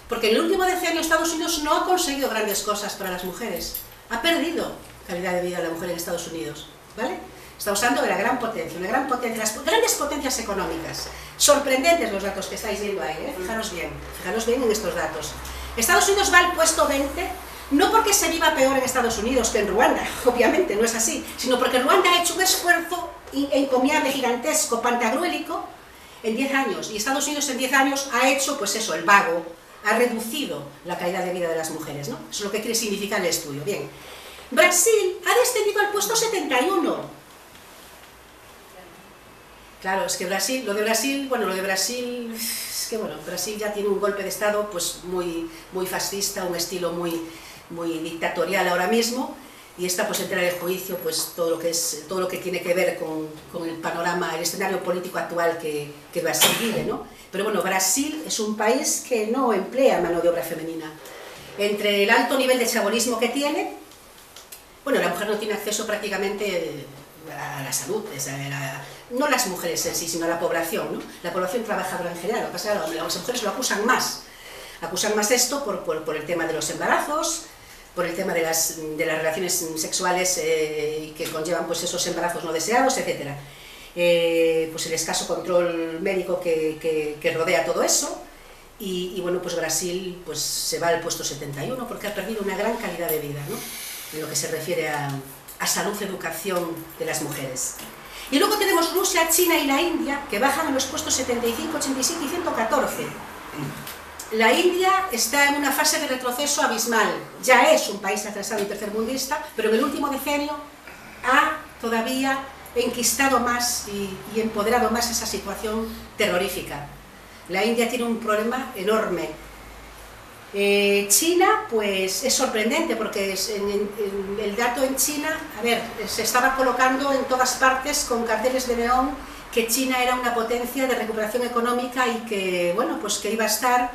porque en el último decenio Estados Unidos no ha conseguido grandes cosas para las mujeres, ha perdido calidad de vida de la mujer en Estados Unidos, ¿vale? Estamos hablando de la gran potencia, las grandes potencias económicas. Sorprendentes los datos que estáis viendo ahí, fijaros bien en estos datos. Estados Unidos va al puesto 20, no porque se viva peor en Estados Unidos que en Ruanda, obviamente no es así, sino porque Ruanda ha hecho un esfuerzo encomiable, gigantesco, pantagruélico, en 10 años, y Estados Unidos en 10 años ha hecho, pues eso, el vago, ha reducido la calidad de vida de las mujeres, ¿no? Eso es lo que quiere significar el estudio. Bien, Brasil ha descendido al puesto 71. Claro, es que Brasil, es que Brasil ya tiene un golpe de Estado pues muy fascista, un estilo muy dictatorial ahora mismo, y está pues entrar en juicio pues todo lo que tiene que ver con el panorama, el escenario político actual que Brasil vive, ¿no? Pero bueno, Brasil es un país que no emplea mano de obra femenina. Entre el alto nivel de chabolismo que tiene, bueno, la mujer no tiene acceso prácticamente a la salud, no las mujeres en sí, sino a la población, ¿no? La población trabajadora en general. Lo que pasa es que las mujeres lo acusan más esto por el tema de los embarazos, por el tema de las relaciones sexuales que conllevan pues esos embarazos no deseados, etc. Pues el escaso control médico que rodea todo eso, y bueno, pues Brasil pues se va al puesto 71 porque ha perdido una gran calidad de vida, ¿no? En lo que se refiere a salud, educación de las mujeres. Y luego tenemos Rusia, China y la India, que bajan a los puestos 75, 87 y 114. La India está en una fase de retroceso abismal, ya es un país atrasado y tercermundista, pero en el último decenio ha todavía enquistado más y empoderado más esa situación terrorífica. La India tiene un problema enorme. China, pues es sorprendente porque el dato en China, a ver, se estaba colocando en todas partes con carteles de neón que China era una potencia de recuperación económica y que, bueno, pues que iba a estar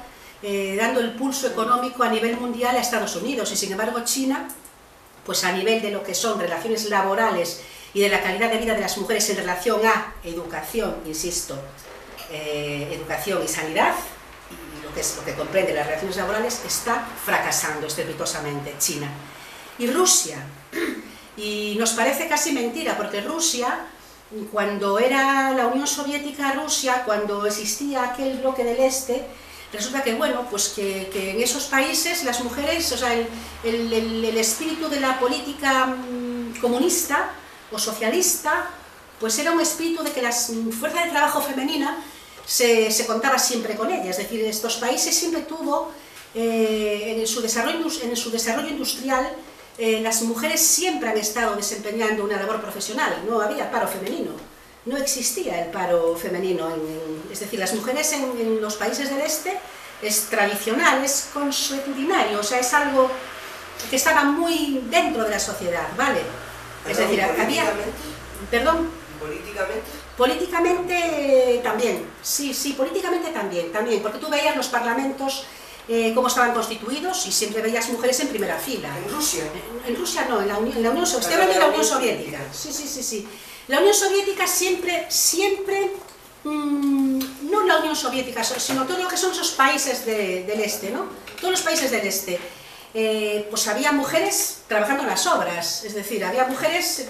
dando el pulso económico a nivel mundial a Estados Unidos, y sin embargo China, pues a nivel de lo que son relaciones laborales y de la calidad de vida de las mujeres en relación a educación, insisto, educación y sanidad, que es lo que comprende las relaciones laborales, está fracasando estrepitosamente China. Y Rusia, y nos parece casi mentira, porque Rusia, cuando era la Unión Soviética, cuando existía aquel bloque del Este, resulta que, bueno, pues que en esos países las mujeres, o sea, el espíritu de la política comunista o socialista, pues era un espíritu de que la fuerza de trabajo femenina se contaba siempre con ella, es decir, estos países siempre tuvo, en su desarrollo industrial, las mujeres siempre han estado desempeñando una labor profesional, no había paro femenino, no existía el paro femenino, es decir, las mujeres en los países del Este es tradicional, es consuetudinario, o sea, es algo que estaba muy dentro de la sociedad, ¿vale? Es decir, había... ¿Perdón? ¿Políticamente? Políticamente también, sí, políticamente también, porque tú veías los parlamentos cómo estaban constituidos y siempre veías mujeres en primera fila. ¿En Rusia? En Rusia no, en la Unión Soviética. Sí. La Unión Soviética siempre, no la Unión Soviética, sino todo lo que son esos países del Este, ¿no? Todos los países del Este. Pues había mujeres trabajando en las obras, es decir, había mujeres,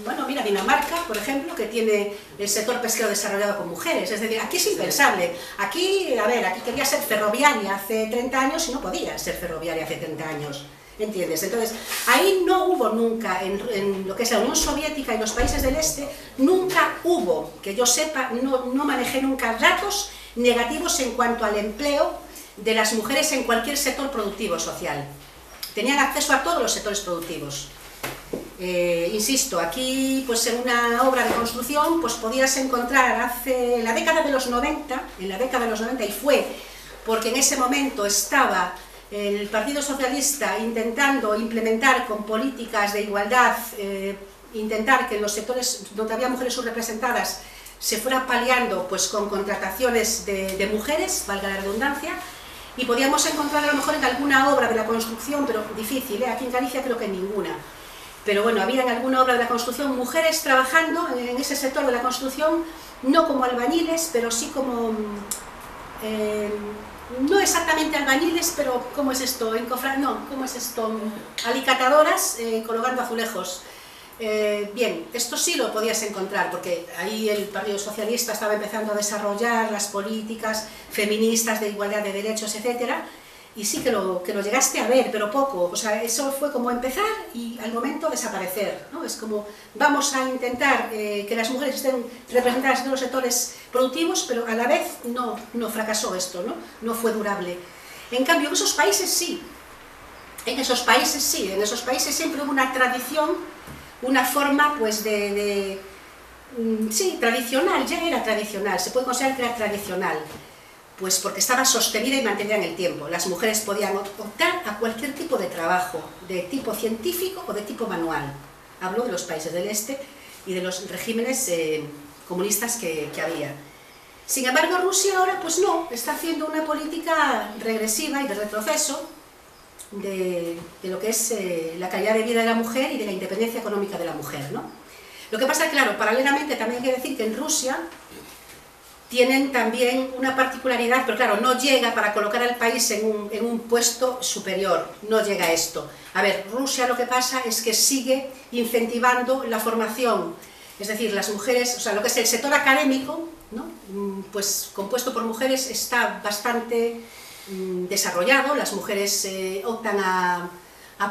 bueno, mira Dinamarca, por ejemplo, que tiene el sector pesquero desarrollado con mujeres, es decir, aquí es impensable, aquí quería ser ferroviaria hace 30 años y no podía ser ferroviaria hace 30 años, ¿entiendes? Entonces, ahí no hubo nunca, en lo que es la Unión Soviética y los países del Este, nunca hubo, que yo sepa, no manejé nunca datos negativos en cuanto al empleo de las mujeres en cualquier sector productivo social. Tenían acceso a todos los sectores productivos. Insisto, aquí pues en una obra de construcción pues podías encontrar en la década de los 90, y fue porque en ese momento estaba el Partido Socialista intentando implementar con políticas de igualdad, intentar que en los sectores donde había mujeres subrepresentadas se fuera paliando pues con contrataciones de mujeres, valga la redundancia, y podíamos encontrar a lo mejor en alguna obra de la construcción, pero difícil, aquí en Galicia creo que ninguna. Pero bueno, había en alguna obra de la construcción mujeres trabajando en ese sector de la construcción, no como albañiles, pero sí como, no exactamente albañiles, pero ¿cómo es esto? ¿Cómo es esto? Alicatadoras colocando azulejos. Bien, esto sí lo podías encontrar, porque ahí el Partido Socialista estaba empezando a desarrollar las políticas feministas de igualdad de derechos, etcétera. Y sí que lo llegaste a ver, pero poco. O sea, eso fue como empezar y al momento desaparecer, ¿no? Es como, vamos a intentar que las mujeres estén representadas en todos los sectores productivos, pero a la vez no fracasó esto, ¿no? No fue durable. En cambio, en esos países sí. En esos países siempre hubo una tradición, una forma, pues, sí, tradicional, ya era tradicional, se puede considerar que era tradicional. Pues porque estaba sostenida y mantenida en el tiempo. Las mujeres podían optar a cualquier tipo de trabajo, de tipo científico o de tipo manual. Hablo de los países del Este y de los regímenes comunistas que había. Sin embargo, Rusia ahora, pues no, está haciendo una política regresiva y de retroceso de lo que es la calidad de vida de la mujer y de la independencia económica de la mujer, ¿no? Lo que pasa, claro, paralelamente también hay que decir que en Rusia tienen también una particularidad, pero claro, no llega para colocar al país en un puesto superior, no llega a esto. A ver, Rusia lo que pasa es que sigue incentivando la formación, es decir, las mujeres, o sea, lo que es el sector académico, ¿no? Pues compuesto por mujeres está bastante desarrollado, las mujeres optan a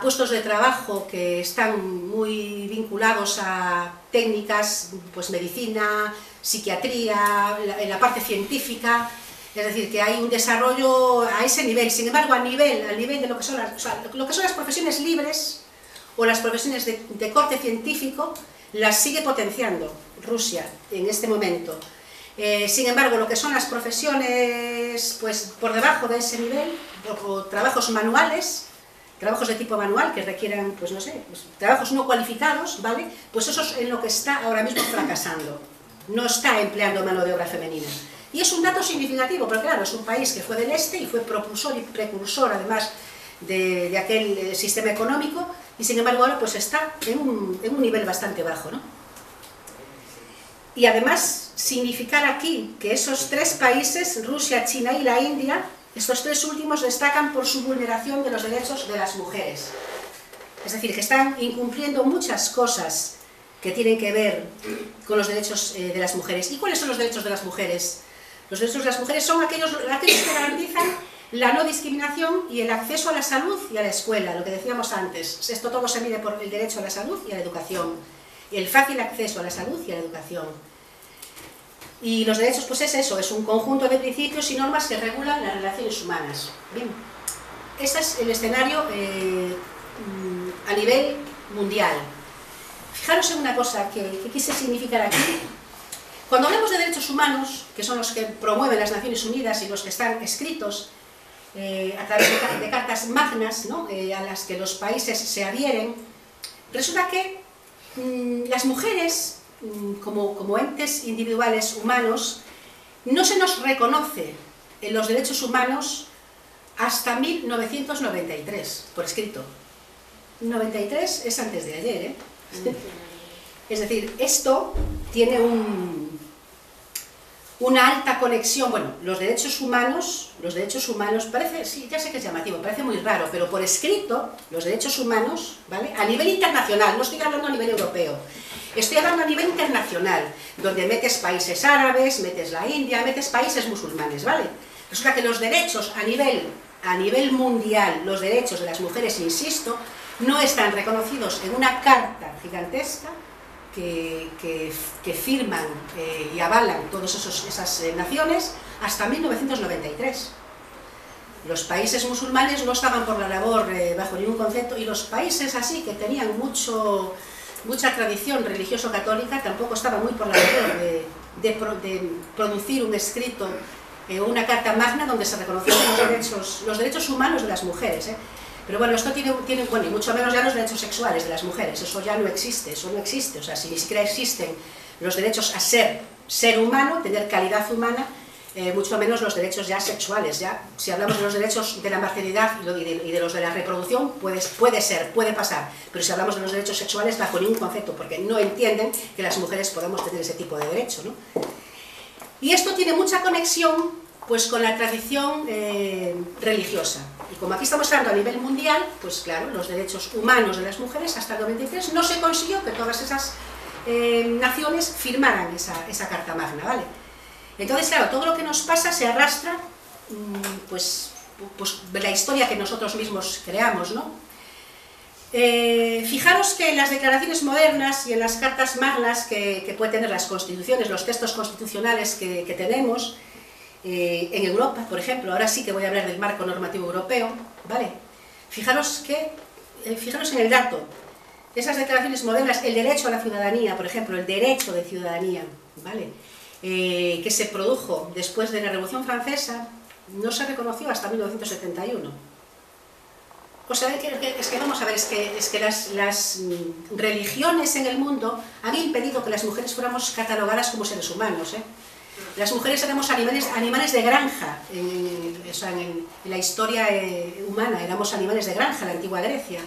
puestos de trabajo que están muy vinculados a técnicas, pues medicina, psiquiatría, en la parte científica, es decir, que hay un desarrollo a ese nivel. Sin embargo, a nivel de lo que son las profesiones libres o las profesiones de corte científico, las sigue potenciando Rusia en este momento. Sin embargo, lo que son las profesiones pues por debajo de ese nivel, o trabajos manuales, trabajos de tipo manual que requieran, pues no sé, pues, trabajos no cualificados, ¿vale? Pues eso es en lo que está ahora mismo fracasando. No está empleando mano de obra femenina. Y es un dato significativo, porque claro, es un país que fue del Este y fue propulsor y precursor, además, de aquel sistema económico, y sin embargo ahora pues está en un nivel bastante bajo, ¿no? Y además, significar aquí que esos tres países, Rusia, China y la India, estos tres últimos destacan por su vulneración de los derechos de las mujeres. Es decir, que están incumpliendo muchas cosas que tienen que ver con los derechos de las mujeres. ¿Y cuáles son los derechos de las mujeres? Los derechos de las mujeres son aquellos que garantizan la no discriminación y el acceso a la salud y a la escuela, lo que decíamos antes. Esto todo se mide por el derecho a la salud y a la educación, el fácil acceso a la salud y a la educación. Y los derechos, pues es eso, es un conjunto de principios y normas que regulan las relaciones humanas. Bien, ese es el escenario a nivel mundial. Fijaros en una cosa que quise significar aquí. Cuando hablamos de derechos humanos, que son los que promueven las Naciones Unidas y los que están escritos a través de cartas magnas, ¿no? A las que los países se adhieren, resulta que las mujeres, como entes individuales humanos, no se nos reconoce en los derechos humanos hasta 1993, por escrito. 93 es antes de ayer, ¿eh? Es decir, esto tiene una alta conexión. Bueno, los derechos humanos parece, sí, ya sé que es llamativo, parece muy raro, pero por escrito, los derechos humanos, ¿vale? A nivel internacional, no estoy hablando a nivel europeo, estoy hablando a nivel internacional, donde metes países árabes, metes la India, metes países musulmanes, ¿vale? Resulta que los derechos a nivel mundial, los derechos de las mujeres, insisto, no están reconocidos en una carta gigantesca que firman y avalan todas esas naciones hasta 1993. Los países musulmanes no estaban por la labor bajo ningún concepto, y los países así que tenían mucha tradición religioso-católica tampoco estaban muy por la labor de producir un escrito, una carta magna donde se reconocieran los derechos humanos de las mujeres. Pero bueno, esto tiene bueno, y mucho menos ya los derechos sexuales de las mujeres, eso ya no existe, o sea, si ni siquiera existen los derechos a ser humano, tener calidad humana, mucho menos los derechos ya sexuales. Ya, si hablamos de los derechos de la maternidad y de los de la reproducción, puede pasar, pero si hablamos de los derechos sexuales, bajo ningún concepto, porque no entienden que las mujeres podemos tener ese tipo de derecho, ¿no? Y esto tiene mucha conexión pues con la tradición religiosa. Y como aquí estamos hablando a nivel mundial, pues claro, los derechos humanos de las mujeres hasta el 93 no se consiguió que todas esas naciones firmaran esa Carta Magna, ¿vale? Entonces, claro, todo lo que nos pasa se arrastra pues de la historia que nosotros mismos creamos, ¿no? Fijaros que en las declaraciones modernas y en las cartas magnas que pueden tener las constituciones, los textos constitucionales que tenemos, en Europa, por ejemplo, ahora sí que voy a hablar del marco normativo europeo, ¿vale? Fijaros en el dato, esas declaraciones modernas, el derecho a la ciudadanía, por ejemplo, el derecho de ciudadanía, ¿vale? Que se produjo después de la Revolución Francesa, no se reconoció hasta 1971. O sea, es que vamos a ver, es que las religiones en el mundo han impedido que las mujeres fuéramos catalogadas como seres humanos, ¿eh? Las mujeres éramos animales de granja, en la historia humana éramos animales de granja en la antigua Grecia.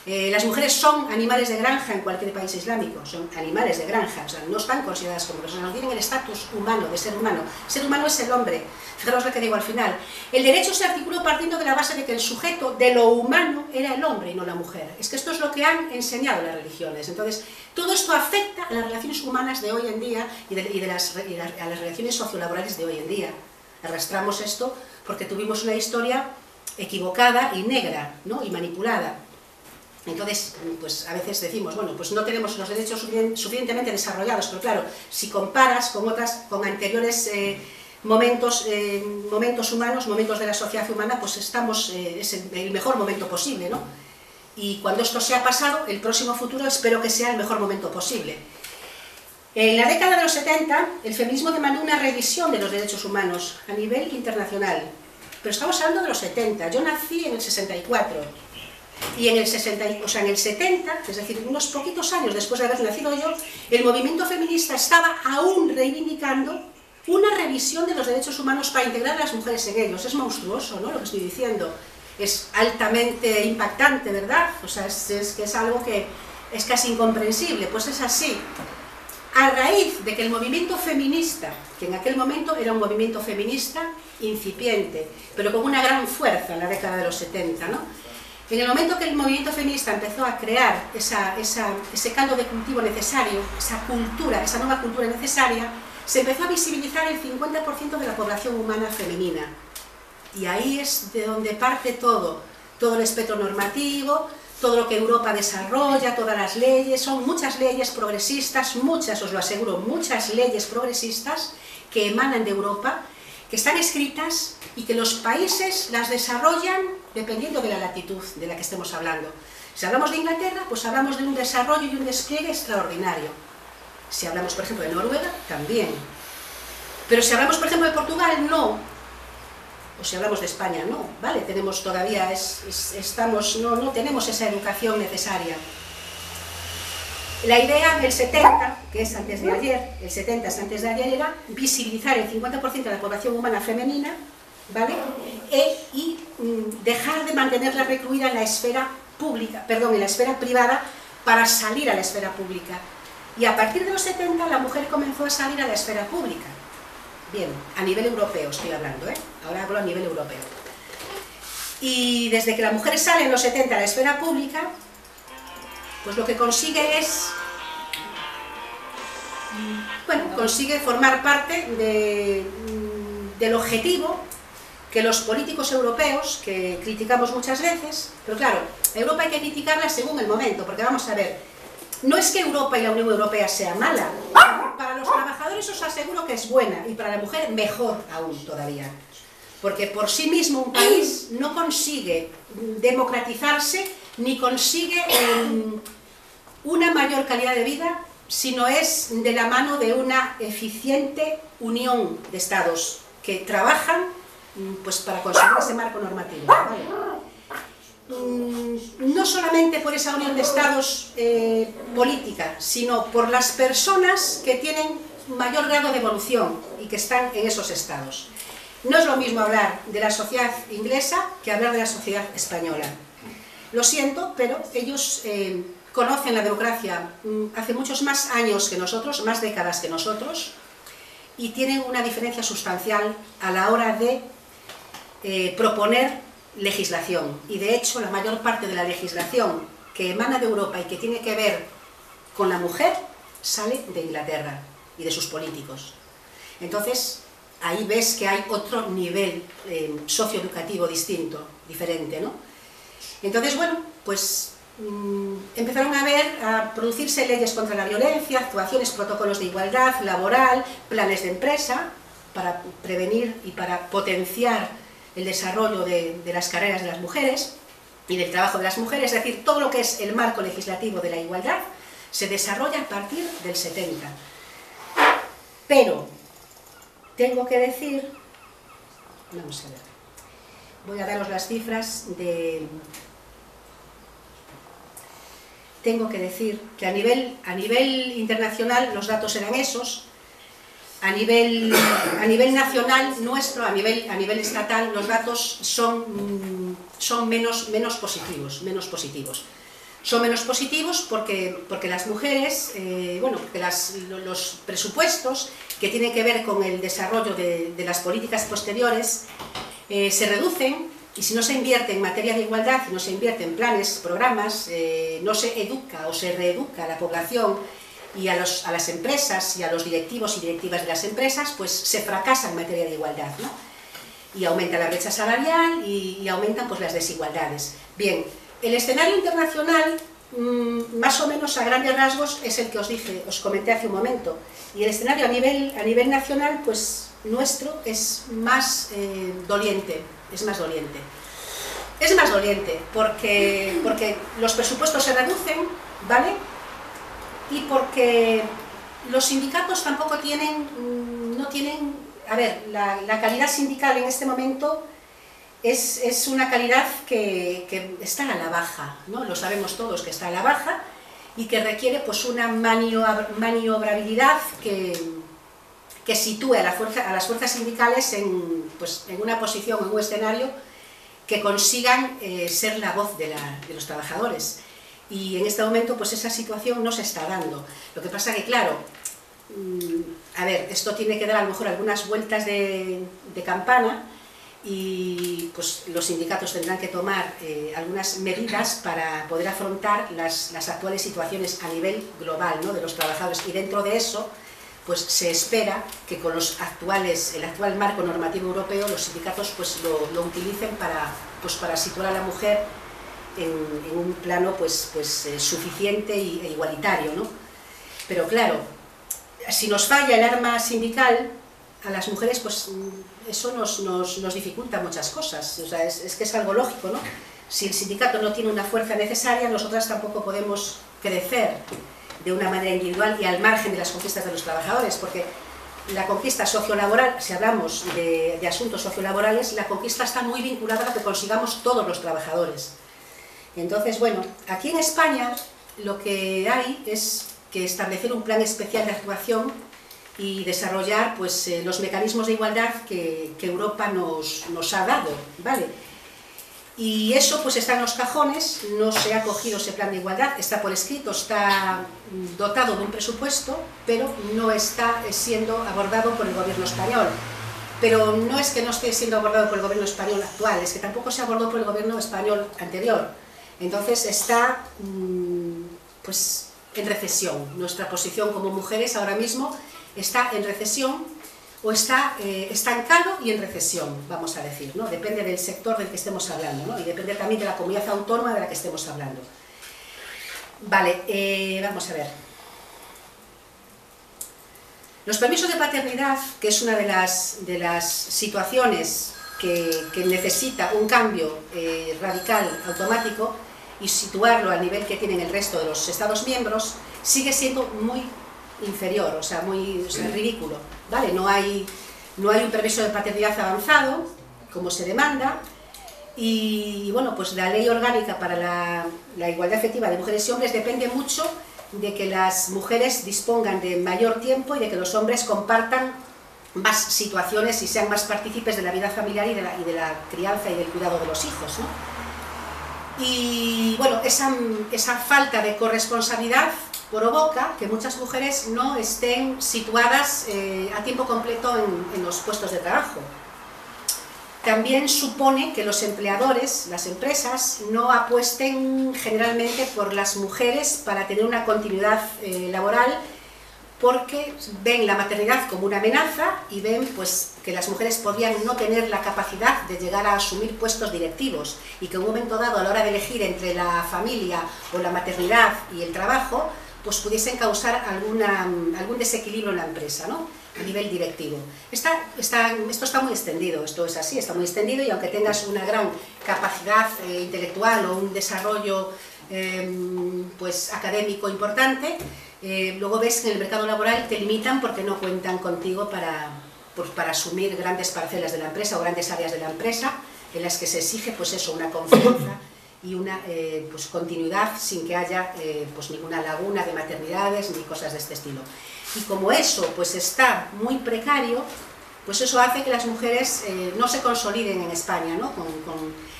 Las mujeres son animales de granja en cualquier país islámico, son animales de granja, o sea, no están consideradas como personas, no tienen el estatus humano, de ser humano. Ser humano es el hombre. Fijaros lo que digo al final. El derecho se articuló partiendo de la base de que el sujeto de lo humano era el hombre y no la mujer. Es que esto es lo que han enseñado las religiones. Entonces, todo esto afecta a las relaciones humanas de hoy en día a las relaciones sociolaborales de hoy en día. Arrastramos esto porque tuvimos una historia equivocada y negra, ¿no? Y manipulada. Entonces, pues a veces decimos, bueno, pues no tenemos los derechos suficientemente desarrollados, pero claro, si comparas con anteriores momentos humanos, momentos de la sociedad humana, pues es el mejor momento posible, ¿no? Y cuando esto sea pasado, el próximo futuro espero que sea el mejor momento posible. En la década de los 70, el feminismo demandó una revisión de los derechos humanos a nivel internacional, pero estamos hablando de los 70, yo nací en el 64, y en el 70, es decir, unos poquitos años después de haber nacido yo, el movimiento feminista estaba aún reivindicando una revisión de los derechos humanos para integrar a las mujeres en ellos. Es monstruoso, ¿no?, lo que estoy diciendo. Es altamente impactante, ¿verdad? O sea, es algo que es casi incomprensible. Pues es así. A raíz de que el movimiento feminista, que en aquel momento era un movimiento feminista incipiente, pero con una gran fuerza en la década de los 70, ¿no? En el momento que el movimiento feminista empezó a crear ese caldo de cultivo necesario, esa nueva cultura necesaria, se empezó a visibilizar el 50% de la población humana femenina. Y ahí es de donde parte todo el espectro normativo, todo lo que Europa desarrolla, todas las leyes, son muchas leyes progresistas, muchas, os lo aseguro, muchas leyes progresistas que emanan de Europa, que están escritas y que los países las desarrollan dependiendo de la latitud de la que estemos hablando. Si hablamos de Inglaterra, pues hablamos de un desarrollo y un despliegue extraordinario. Si hablamos, por ejemplo, de Noruega, también. Pero si hablamos, por ejemplo, de Portugal, no. O si hablamos de España, no. ¿Vale? Tenemos todavía, no tenemos esa educación necesaria. La idea del 70, que es antes de ayer, el 70 es antes de ayer, era visibilizar el 50% de la población humana femenina, ¿vale? Y dejar de mantenerla recluida en la esfera pública, en la esfera privada, para salir a la esfera pública. Y a partir de los 70 la mujer comenzó a salir a la esfera pública. Bien, a nivel europeo estoy hablando, ¿eh? Ahora hablo a nivel europeo. Y desde que la mujer sale en los 70 a la esfera pública, pues lo que consigue es, bueno, consigue formar parte del objetivo que los políticos europeos, que criticamos muchas veces, pero claro, Europa hay que criticarla según el momento, porque vamos a ver, no es que Europa y la Unión Europea sea mala, para los trabajadores os aseguro que es buena, y para la mujer mejor aún todavía, porque por sí mismo un país no consigue democratizarse, ni consigue una mayor calidad de vida, sino es de la mano de una eficiente unión de estados que trabajan pues para conseguir ese marco normativo, ¿vale? No solamente por esa unión de estados política, sino por las personas que tienen mayor grado de evolución y que están en esos estados. No es lo mismo hablar de la sociedad inglesa que hablar de la sociedad española. Lo siento, pero ellos conocen la democracia hace muchos más años que nosotros, más décadas que nosotros, y tienen una diferencia sustancial a la hora de proponer legislación. Y de hecho, la mayor parte de la legislación que emana de Europa y que tiene que ver con la mujer sale de Inglaterra y de sus políticos. Entonces, ahí ves que hay otro nivel socioeducativo distinto, diferente, ¿no? Entonces, bueno, pues empezaron a producirse leyes contra la violencia, actuaciones, protocolos de igualdad laboral, planes de empresa para prevenir y para potenciar el desarrollo de las carreras de las mujeres y del trabajo de las mujeres, es decir, todo lo que es el marco legislativo de la igualdad se desarrolla a partir del 70. Pero tengo que decir, vamos a ver, voy a daros las cifras de... Tengo que decir que a nivel internacional los datos eran esos, a nivel nacional nuestro, a nivel estatal, los datos son menos positivos. Son menos positivos porque las mujeres, bueno, porque los presupuestos que tienen que ver con el desarrollo de las políticas posteriores se reducen. Y si no se invierte en materia de igualdad, y no se invierte en planes, programas, no se educa o se reeduca a la población y a las empresas y a los directivos y directivas de las empresas, pues se fracasa en materia de igualdad, ¿no? Y aumenta la brecha salarial y aumentan pues las desigualdades. Bien, el escenario internacional, más o menos a grandes rasgos, es el que os comenté hace un momento. Y el escenario a nivel nacional, pues nuestro es más doliente. Es más doliente porque los presupuestos se reducen, ¿vale? Y porque los sindicatos tampoco no tienen... A ver, la calidad sindical en este momento es una calidad que está a la baja, ¿no? Lo sabemos todos que está a la baja y que requiere pues una maniobrabilidad que sitúe a las fuerzas sindicales en una posición, en un escenario que consigan ser la voz de los trabajadores. Y en este momento pues esa situación no se está dando. Lo que pasa que, claro, a ver, esto tiene que dar a lo mejor algunas vueltas de campana y pues los sindicatos tendrán que tomar algunas medidas para poder afrontar las actuales situaciones a nivel global, ¿no?, de los trabajadores. Y dentro de eso pues se espera que con el actual marco normativo europeo los sindicatos pues lo utilicen para situar a la mujer en un plano pues suficiente e igualitario, ¿no? Pero claro, si nos falla el arma sindical a las mujeres, pues eso nos dificulta muchas cosas. O sea, es que es algo lógico, ¿no? Si el sindicato no tiene una fuerza necesaria, nosotras tampoco podemos crecer de una manera individual y al margen de las conquistas de los trabajadores, porque la conquista sociolaboral, si hablamos de asuntos sociolaborales, la conquista está muy vinculada a lo que consigamos todos los trabajadores. Entonces, bueno, aquí en España lo que hay es que establecer un plan especial de actuación y desarrollar pues los mecanismos de igualdad que Europa nos ha dado, ¿vale? Y eso pues está en los cajones, no se ha cogido ese plan de igualdad, está por escrito, está dotado de un presupuesto, pero no está siendo abordado por el gobierno español. Pero no es que no esté siendo abordado por el gobierno español actual, es que tampoco se abordó por el gobierno español anterior. Entonces está pues en recesión. Nuestra posición como mujeres ahora mismo está en recesión o está estancado y en recesión, vamos a decir, ¿no? Depende del sector del que estemos hablando, ¿no? Y depende también de la comunidad autónoma de la que estemos hablando. Vale, vamos a ver. Los permisos de paternidad, que es una de las situaciones que necesita un cambio radical, automático, y situarlo al nivel que tienen el resto de los Estados miembros, sigue siendo muy inferior, o sea, ridículo, ¿vale? No hay un permiso de paternidad avanzado, como se demanda, y bueno, pues la ley orgánica para la igualdad efectiva de mujeres y hombres depende mucho de que las mujeres dispongan de mayor tiempo y de que los hombres compartan más situaciones y sean más partícipes de la vida familiar y de la crianza y del cuidado de los hijos, ¿no? Y bueno, esa falta de corresponsabilidad provoca que muchas mujeres no estén situadas a tiempo completo en los puestos de trabajo. También supone que los empleadores, las empresas, no apuesten generalmente por las mujeres para tener una continuidad laboral, porque ven la maternidad como una amenaza y ven pues, que las mujeres podrían no tener la capacidad de llegar a asumir puestos directivos y que en un momento dado, a la hora de elegir entre la familia o la maternidad y el trabajo, pues pudiesen causar algún desequilibrio en la empresa, ¿no? A nivel directivo. Esto está muy extendido, esto es así, está muy extendido, y aunque tengas una gran capacidad intelectual o un desarrollo pues, académico importante, luego ves que en el mercado laboral te limitan porque no cuentan contigo para asumir grandes parcelas de la empresa o grandes áreas de la empresa en las que se exige pues eso, una confianza y una pues continuidad sin que haya pues ninguna laguna de maternidades ni cosas de este estilo. Y como eso pues está muy precario, pues eso hace que las mujeres no se consoliden en España, ¿no?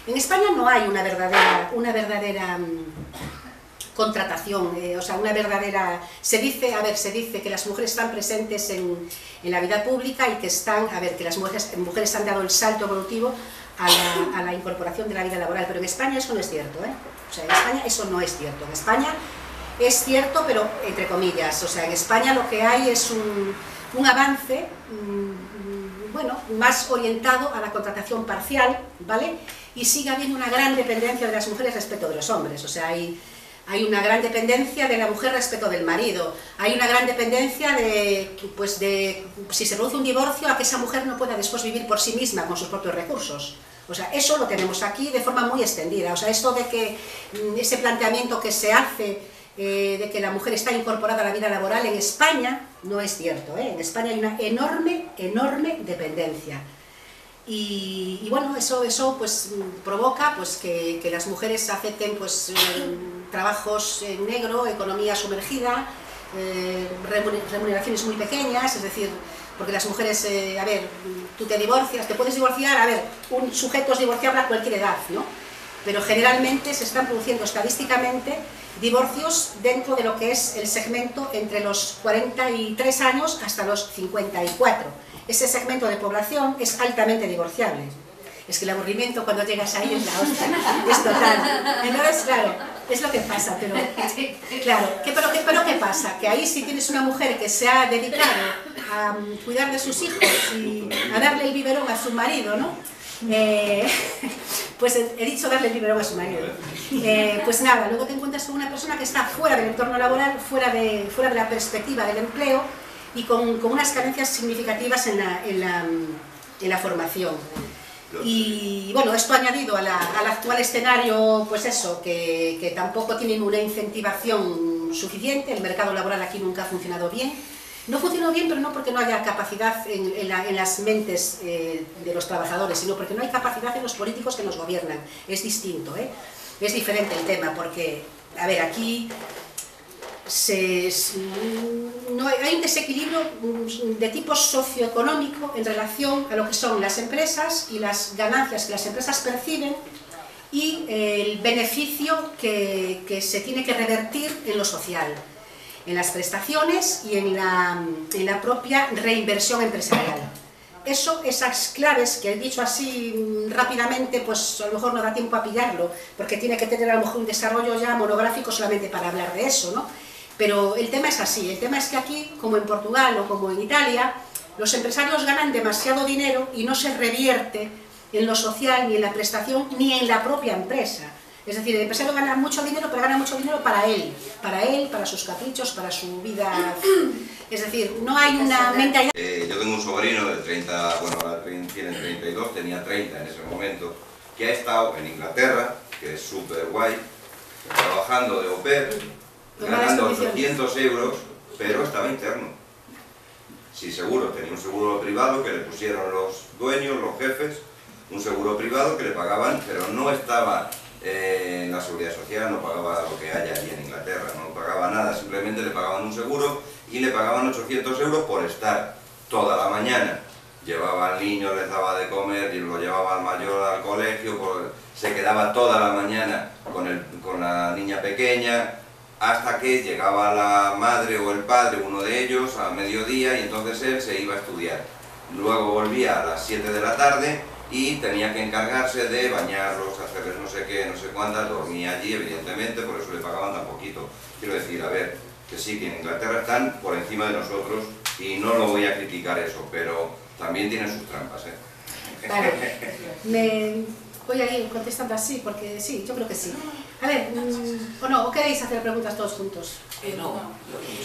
En España no hay una verdadera contratación, o sea, una verdadera... Se dice que las mujeres están presentes en la vida pública y que que las mujeres han dado el salto evolutivo a la incorporación de la vida laboral, pero en España eso no es cierto, ¿eh? O sea, en España eso no es cierto. En España es cierto, pero entre comillas, o sea, en España lo que hay es un avance, bueno, más orientado a la contratación parcial, ¿vale? Y sigue habiendo una gran dependencia de las mujeres respecto de los hombres, o sea, hay una gran dependencia de la mujer respecto del marido, hay una gran dependencia de si se produce un divorcio, a que esa mujer no pueda después vivir por sí misma con sus propios recursos. O sea, eso lo tenemos aquí de forma muy extendida. O sea, esto de que ese planteamiento que se hace de que la mujer está incorporada a la vida laboral en España no es cierto, ¿eh? En España hay una enorme dependencia. Y bueno, eso pues provoca pues que las mujeres acepten pues trabajos en negro, economía sumergida, remuneraciones muy pequeñas, es decir, porque las mujeres, a ver, tú te divorcias, te puedes divorciar, a ver, un sujeto es divorciable a cualquier edad, ¿no? Pero generalmente se están produciendo estadísticamente divorcios dentro de lo que es el segmento entre los 43 años hasta los 54. Ese segmento de población es altamente divorciable. Es que el aburrimiento cuando llegas ahí es la hostia, es total. Entonces, claro, es lo que pasa, pero claro, pero ¿qué pasa? Que ahí si tienes una mujer que se ha dedicado a cuidar de sus hijos y a darle el biberón a su marido, ¿no? Pues he dicho darle el biberón a su marido. Pues nada, luego te encuentras con una persona que está fuera del entorno laboral, fuera de la perspectiva del empleo y con unas carencias significativas en la formación. Y bueno, esto añadido al actual escenario, pues eso, que tampoco tienen una incentivación suficiente, el mercado laboral aquí nunca ha funcionado bien. No funcionó bien, pero no porque no haya capacidad en las mentes de los trabajadores, sino porque no hay capacidad en los políticos que nos gobiernan. Es distinto, ¿eh? Es diferente el tema, porque, a ver, aquí hay un desequilibrio de tipo socioeconómico en relación a lo que son las empresas y las ganancias que las empresas perciben y el beneficio que se tiene que revertir en lo social, en las prestaciones y en la propia reinversión empresarial. Esas claves que he dicho así rápidamente, pues a lo mejor no da tiempo a pillarlo, porque tiene que tener a lo mejor un desarrollo ya monográfico solamente para hablar de eso, ¿no? Pero el tema es así, el tema es que aquí, como en Portugal o como en Italia, Los empresarios ganan demasiado dinero y no se revierte en lo social, ni en la prestación, ni en la propia empresa. Es decir, el empresario gana mucho dinero, pero gana mucho dinero para él, para sus caprichos, para su vida. Es decir, no hay una mentalidad... Yo tengo un sobrino de 30, bueno, ahora tiene 32, tenía 30 en ese momento, que ha estado en Inglaterra, que es súper guay, trabajando de au pair, ganando 800 euros, pero estaba interno. Sí, seguro, tenía un seguro privado que le pusieron los dueños, los jefes, un seguro privado que le pagaban, pero no estaba en la seguridad social, no pagaba lo que haya allí en Inglaterra, no pagaba nada, simplemente le pagaban un seguro y le pagaban 800 euros por estar toda la mañana. Llevaba al niño, les daba de comer, y lo llevaba al mayor al colegio, se quedaba toda la mañana con la niña pequeña, hasta que llegaba la madre o el padre, uno de ellos, a mediodía, y entonces él se iba a estudiar. Luego volvía a las 7 de la tarde y tenía que encargarse de bañarlos, hacerles no sé qué, no sé cuántas, dormía allí evidentemente, por eso le pagaban tan poquito. Quiero decir, a ver, que sí, que en Inglaterra están por encima de nosotros y no lo voy a criticar eso, pero también tienen sus trampas, ¿eh? Vale, voy a ir contestando así, porque sí, yo creo que sí. A ver, ¿o no? ¿O queréis hacer preguntas todos juntos?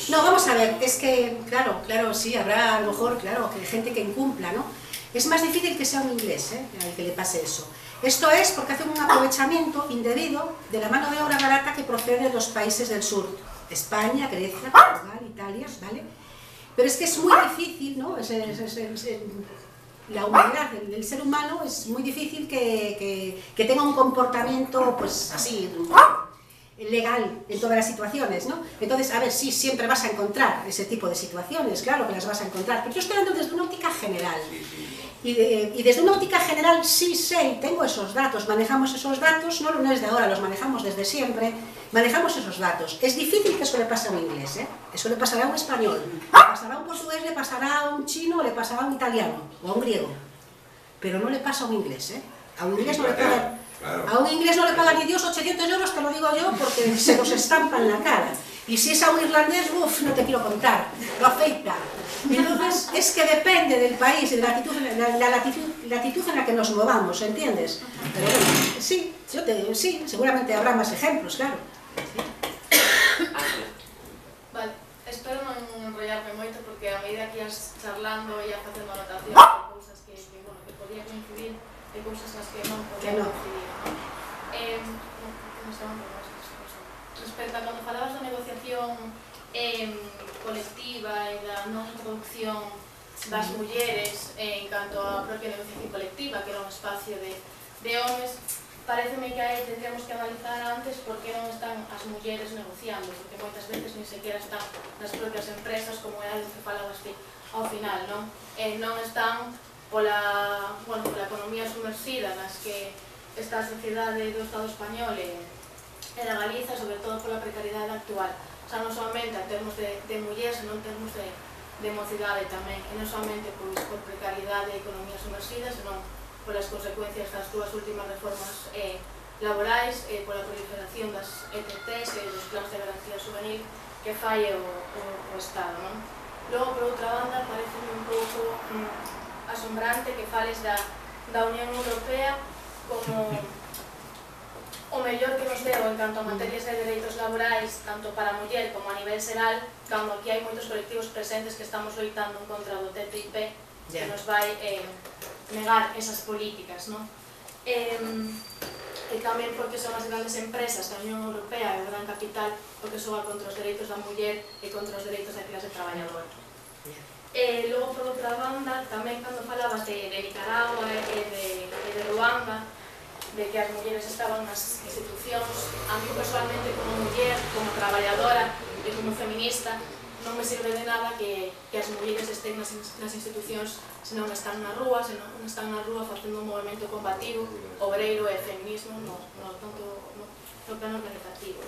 No, vamos a ver, es que, claro, sí, habrá a lo mejor, claro, que gente que incumpla, ¿no? Es más difícil que sea un inglés, al que le pase eso. Esto es porque hacen un aprovechamiento indebido de la mano de obra barata que procede de los países del sur. España, Grecia, Portugal, Italia, ¿vale? Pero es que es muy difícil, ¿no? La humanidad, el ser humano, es muy difícil que tenga un comportamiento, pues así, legal en todas las situaciones, ¿no? Entonces, a ver, sí, siempre vas a encontrar ese tipo de situaciones, claro que las vas a encontrar, pero yo estoy hablando desde una óptica general. Y desde una óptica general sí sé y tengo esos datos, manejamos esos datos, no es de ahora, los manejamos desde siempre, manejamos esos datos. Es difícil que eso le pase a un inglés, ¿eh? Eso le pasará a un español, le pasará a un portugués, le pasará a un chino, le pasará a un italiano o a un griego, pero no le pasa a un inglés, ¿eh? A un inglés no le pagan, a un inglés no le pagan ni Dios 800 euros, te lo digo yo, porque se los estampa en la cara. Y si es a un irlandés, uff, no te quiero contar, lo afecta. Entonces, es que depende del país, de la latitud en la que nos movamos, ¿entiendes? Pero bueno, sí, sí, seguramente habrá más ejemplos, claro. Vale, espero non enrollarme moito, porque a medida que ibas charlando e ia facendo anotacións de cousas que podía coincidir e cousas nas que non podía coincidir, non? Respecto a cando falabas da negociación colectiva e da non introducción das mulleres en canto á propia negociación colectiva, que era un espacio de homes, pareceme que aí tendríamos que analizar antes por que non están as mulleres negociando, porque moitas veces nin sequera están nas propias empresas, como é algo que falabas ti ao final, non? Non están pola economía sumersida nas que está a sociedade do Estado español e da Galiza, sobre todo pola precariedade actual. O sea, non somente en termos de mulleres, senón en termos de mocidade tamén, e non somente por precariedade e economía sumersida, senón polas consecuencias das dúas últimas reformas laborais, pola proliferación das ETTs e dos plans de garantía juvenil que falle o Estado, non? Logo, por outra banda, parece un pouco asombrante que fales da Unión Europea como o mellor que nos deu en canto a materias de dereitos laborais, tanto para a muller como a nivel xeral, cando aquí hai moitos colectivos presentes que estamos loitando en contra do TTIP, que nos vai negar esas políticas, non? E tamén porque son as grandes empresas da Unión Europea e o gran capital porque xoga contra os dereitos da muller e contra os dereitos da clase trabajadora. Logo, por outra banda, tamén cando falabas de Nicaragua e de Ruanda, de que as mulleres estaban nas institucións, a mí personalmente como muller, como traballadora e como feminista, non me sirve de nada que as mulleres estén nas institucións se non están na rúa, facendo un movimento combativo, obreiro e feminismo no plano organizativo.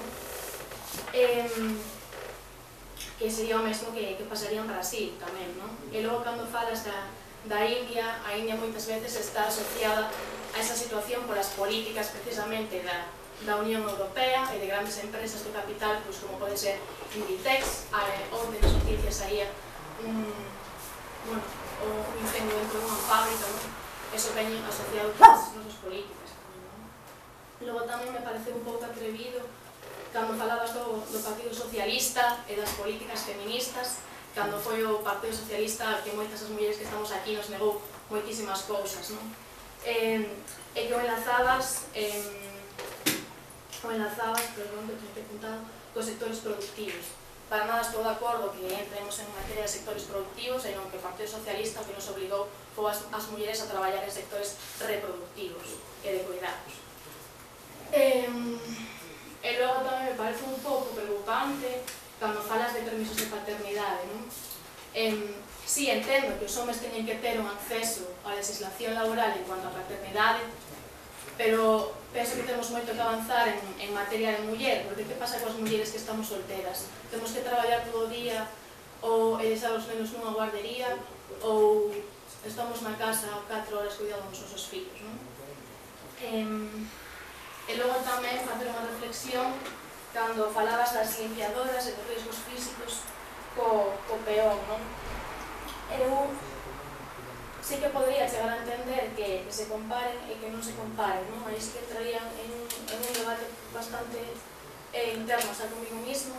Que sería o mesmo que pasaría en Brasil tamén, non? E logo, cando falas da India, a India moitas veces está asociada a esa situación polas políticas precisamente da Unión Europea e de grandes empresas do capital, como pode ser Inditex, onde nas noticias saía o un incendio dentro dunha fábrica, non? Eso veñen asociado con as nosas políticas. Logo tamén me pareceu un pouco atrevido cando falabas do Partido Socialista e das políticas feministas, cando foi o Partido Socialista que moitas das mulleres que estamos aquí nos negou moitísimas cousas, non? E que o enlazabas, perdón, que te he apuntado, cos sectores productivos. Para nada estou de acordo que entremos en materia de sectores productivos, senón que o Partido Socialista o que nos obligou foi as mulleres a traballar en sectores reproductivos e de cuidados. E logo tamén me parece un pouco preocupante cando falas de permisos de paternidade, non? Sí, entendo que os homes teñen que ter un acceso á legislación laboral en cuanto a paternidade, pero penso que temos moito que avanzar en materia de muller, porque que pasa coas mulleres que estamos solteras? Temos que traballar todo o día ou deixar os nenos nunha guardería ou estamos na casa 4 horas cuidando dos nosos fillos, non? E logo tamén facer unha reflexión cando falabas das limpiadoras e dos riesgos físicos co peón, non? Eu sí que podría chegar a entender que se comparen e que non se comparen, non? Aí sí que entrarían en un debate bastante interno, o sea, conmigo mismo,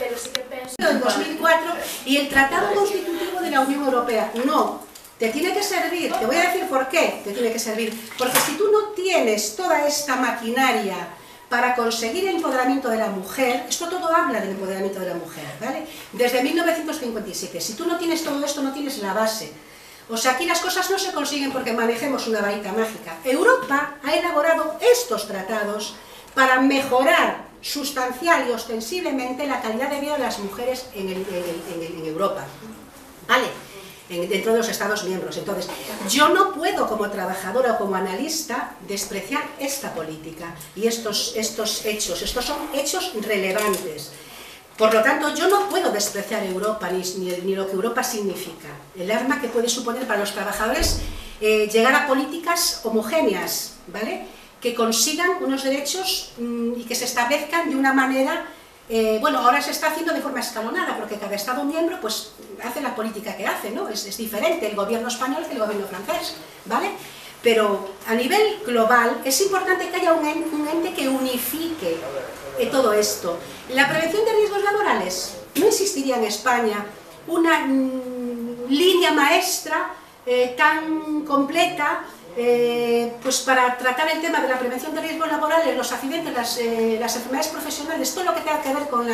pero sí que penso... En 2004 y el Tratado Constitutivo de la Unión Europea, no. Te tiene que servir, te voy a decir por qué te tiene que servir, porque si tú no tienes toda esta maquinaria para conseguir el empoderamiento de la mujer, esto todo habla del empoderamiento de la mujer, ¿vale? Desde 1957, si tú no tienes todo esto, no tienes la base. O sea, aquí las cosas no se consiguen porque manejemos una varita mágica. Europa ha elaborado estos tratados para mejorar sustancial y ostensiblemente la calidad de vida de las mujeres en Europa, ¿vale? Dentro de los Estados miembros. Entonces, yo no puedo como trabajadora o como analista despreciar esta política y estos hechos. Estos son hechos relevantes. Por lo tanto, yo no puedo despreciar Europa ni lo que Europa significa. El arma que puede suponer para los trabajadores llegar a políticas homogéneas, ¿vale? Que consigan unos derechos y que se establezcan de una manera... bueno, ahora se está haciendo de forma escalonada, porque cada Estado miembro pues hace la política que hace, ¿no? Es diferente el gobierno español que el gobierno francés, ¿vale? Pero a nivel global es importante que haya un ente que unifique todo esto. La prevención de riesgos laborales, no existiría en España una línea maestra tan completa pues para tratar el tema de la prevención de riesgos laborales, los accidentes, las enfermedades profesionales, todo lo que tenga que ver con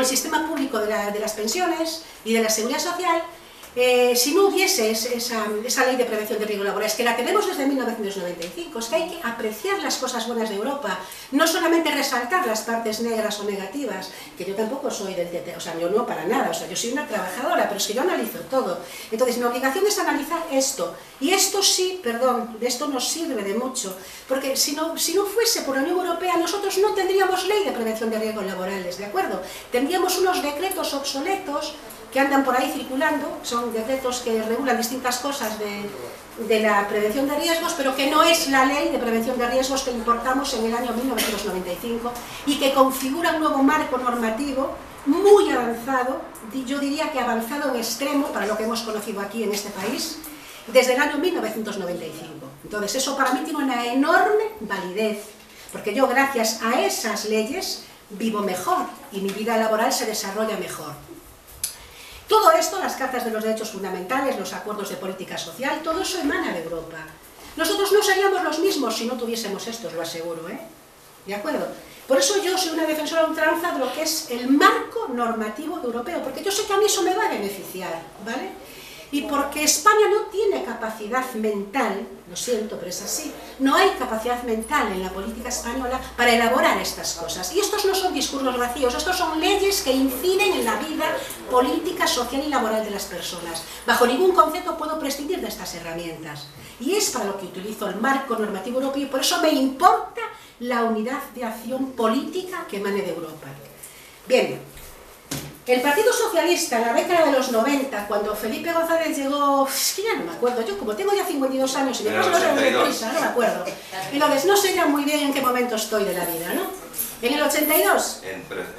el sistema público de las pensiones y de la seguridad social, si no hubiese esa ley de prevención de riesgos laborales, que la tenemos desde 1995, es que hay que apreciar las cosas buenas de Europa, no solamente resaltar las partes negras o negativas, que yo tampoco soy o sea, yo no para nada, o sea, yo soy una trabajadora, pero es que yo analizo todo. Entonces, mi obligación es analizar esto, y esto sí, perdón, de esto nos sirve de mucho, porque si no fuese por la Unión Europea, nosotros no tendríamos ley de prevención de riesgos laborales, ¿de acuerdo? Tendríamos unos decretos obsoletos que andan por ahí circulando, son decretos que regulan distintas cosas de la prevención de riesgos, pero que no es la ley de prevención de riesgos que importamos en el año 1995 y que configura un nuevo marco normativo muy avanzado, yo diría que avanzado en extremo para lo que hemos conocido aquí en este país, desde el año 1995. Entonces eso para mí tiene una enorme validez, porque yo gracias a esas leyes vivo mejor y mi vida laboral se desarrolla mejor. Todo esto, las cartas de los derechos fundamentales, los acuerdos de política social, todo eso emana de Europa. Nosotros no seríamos los mismos si no tuviésemos esto, os lo aseguro, ¿eh? ¿De acuerdo? Por eso yo soy una defensora a ultranza de lo que es el marco normativo europeo, porque yo sé que a mí eso me va a beneficiar, ¿vale? Y porque España no tiene capacidad mental, lo siento, pero es así, no hay capacidad mental en la política española para elaborar estas cosas. Y estos no son discursos vacíos, estos son leyes que inciden en la vida política, social y laboral de las personas. Bajo ningún concepto puedo prescindir de estas herramientas. Y es para lo que utilizo el marco normativo europeo y por eso me importa la unidad de acción política que emane de Europa. Bien. El Partido Socialista en la década de los 90, cuando Felipe González llegó, es que ya no me acuerdo, yo como tengo ya 52 años y me paso los años de prisa, no me acuerdo. Entonces no sé ya muy bien en qué momento estoy de la vida, ¿no? ¿En el 82?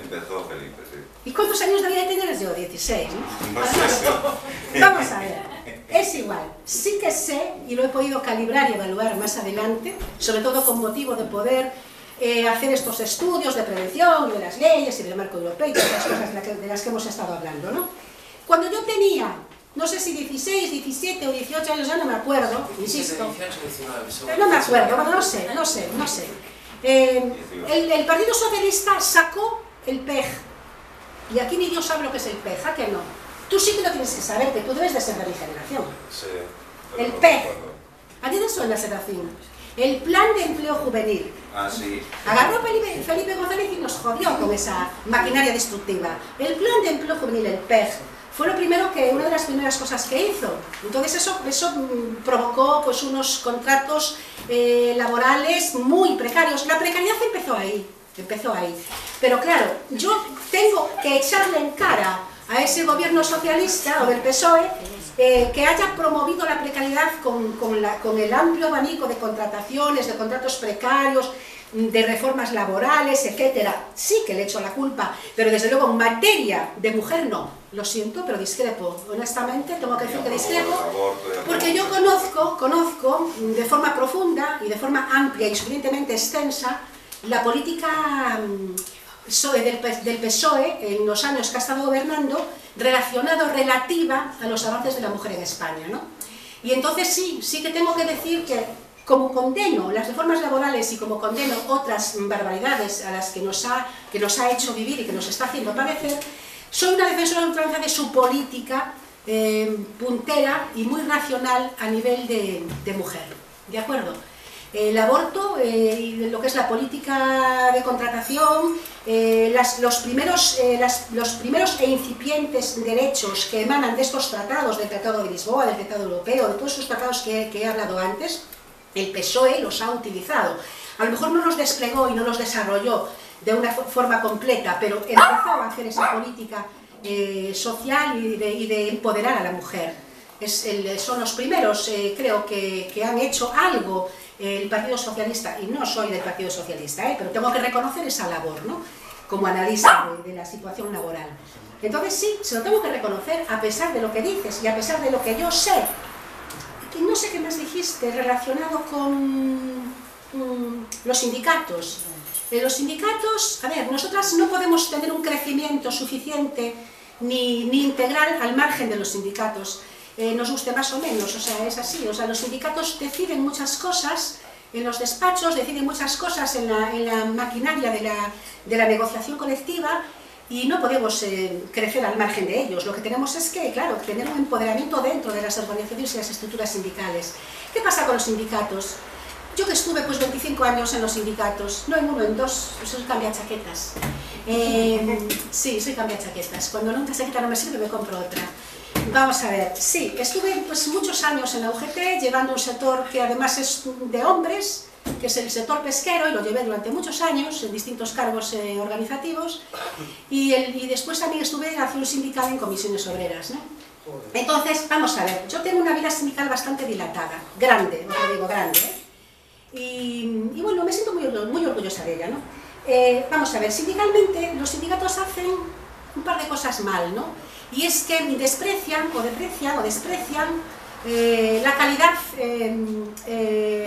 Empezó Felipe, sí. ¿Y cuántos años debía tener yo? 16, ¿no? No sé. Vamos a ver, es igual. Sí que sé, y lo he podido calibrar y evaluar más adelante, sobre todo con motivo de poder hacer estos estudios de prevención, de las leyes y del marco europeo y todas las cosas de las que hemos estado hablando, ¿no? Cuando yo tenía, no sé si 16, 17 o 18 años, ya no me acuerdo, insisto. No me acuerdo, bueno, no sé. El Partido Socialista sacó el PEG. Y aquí ni Dios sabe lo que es el PEG, ¿a que no? Tú sí que lo tienes que saber, que tú debes de ser de mi generación. Sí. El PEG. ¿A ti te suena, Serafín? El Plan de Empleo Juvenil. Ah, sí. Agarró Felipe González y nos jodió con esa maquinaria destructiva. El Plan de Empleo Juvenil, el PEG, fue una de las primeras cosas que hizo. Entonces eso provocó pues unos contratos laborales muy precarios. La precariedad empezó ahí. Pero claro, yo tengo que echarle en cara a ese gobierno socialista o del PSOE que haya promovido la precariedad con el amplio abanico de contrataciones, de contratos precarios, de reformas laborales, etcétera. Sí que le echo la culpa, pero desde luego en materia de mujer no. Lo siento, pero discrepo. Honestamente, tengo que decir que discrepo, porque yo conozco de forma profunda y de forma amplia y suficientemente extensa la política del PSOE en los años que ha estado gobernando relativa a los avances de la mujer en España, ¿no? Y entonces sí que tengo que decir que como condeno las reformas laborales y como condeno otras barbaridades a las que nos ha hecho vivir y que nos está haciendo padecer, soy una defensora de ultranza de su política puntera y muy racional a nivel de mujer, ¿de acuerdo? El aborto y lo que es la política de contratación, los primeros e incipientes derechos que emanan de estos tratados, del Tratado de Lisboa, del Tratado Europeo, de todos esos tratados que he hablado antes, el PSOE los ha utilizado. A lo mejor no los desplegó y no los desarrolló de una forma completa, pero empezó a hacer esa política social y de empoderar a la mujer. Son los primeros, creo, que han hecho algo el Partido Socialista, y no soy del Partido Socialista, pero tengo que reconocer esa labor, ¿no? Como analista de la situación laboral. Entonces sí, se lo tengo que reconocer a pesar de lo que dices y a pesar de lo que yo sé. Y no sé qué más dijiste relacionado con los sindicatos. Los sindicatos, a ver, nosotras no podemos tener un crecimiento suficiente ni integral al margen de los sindicatos. Nos guste más o menos, o sea, es así. O sea, los sindicatos deciden muchas cosas en los despachos, deciden muchas cosas en la maquinaria de la negociación colectiva y no podemos crecer al margen de ellos. Lo que tenemos es que, claro, tener un empoderamiento dentro de las organizaciones y las estructuras sindicales. ¿Qué pasa con los sindicatos? Yo que estuve pues 25 años en los sindicatos, no en uno, en dos, soy cambiachaquetas. Sí, soy cambiachaquetas. Cuando una chaqueta no me sirve, me compro otra. Vamos a ver, sí, estuve pues muchos años en la UGT, llevando un sector que además es de hombres, que es el sector pesquero, y lo llevé durante muchos años en distintos cargos organizativos, y después también estuve en acción sindical en comisiones obreras, ¿no? Entonces, vamos a ver, yo tengo una vida sindical bastante dilatada, grande, os lo digo, grande, y bueno, me siento muy orgullosa de ella, ¿no? Vamos a ver, sindicalmente los sindicatos hacen un par de cosas mal, ¿no? Y es que deprecian la calidad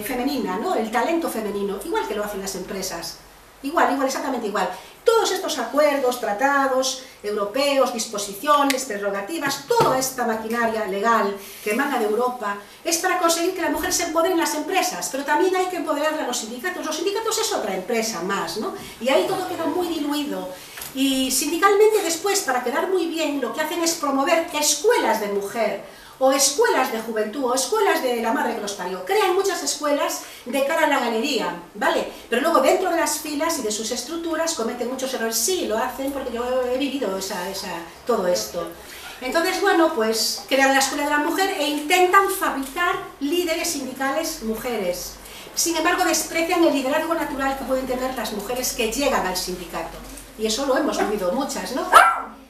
femenina, ¿no? El talento femenino, igual que lo hacen las empresas, exactamente igual. Todos estos acuerdos, tratados europeos, disposiciones, prerrogativas, toda esta maquinaria legal que emana de Europa es para conseguir que la mujer se empodere en las empresas, pero también hay que empoderarla a los sindicatos. Los sindicatos es otra empresa más, ¿no? Y ahí todo queda muy diluido. Y sindicalmente después, para quedar muy bien, lo que hacen es promover escuelas de mujer, o escuelas de juventud, o escuelas de la madre que los parió. Crean muchas escuelas de cara a la galería, ¿vale? Pero luego dentro de las filas y de sus estructuras cometen muchos errores. Sí, lo hacen porque yo he vivido todo esto. Entonces, bueno, pues crean la escuela de la mujer e intentan fabricar líderes sindicales mujeres. Sin embargo, desprecian el liderazgo natural que pueden tener las mujeres que llegan al sindicato. Y eso lo hemos vivido muchas, ¿no?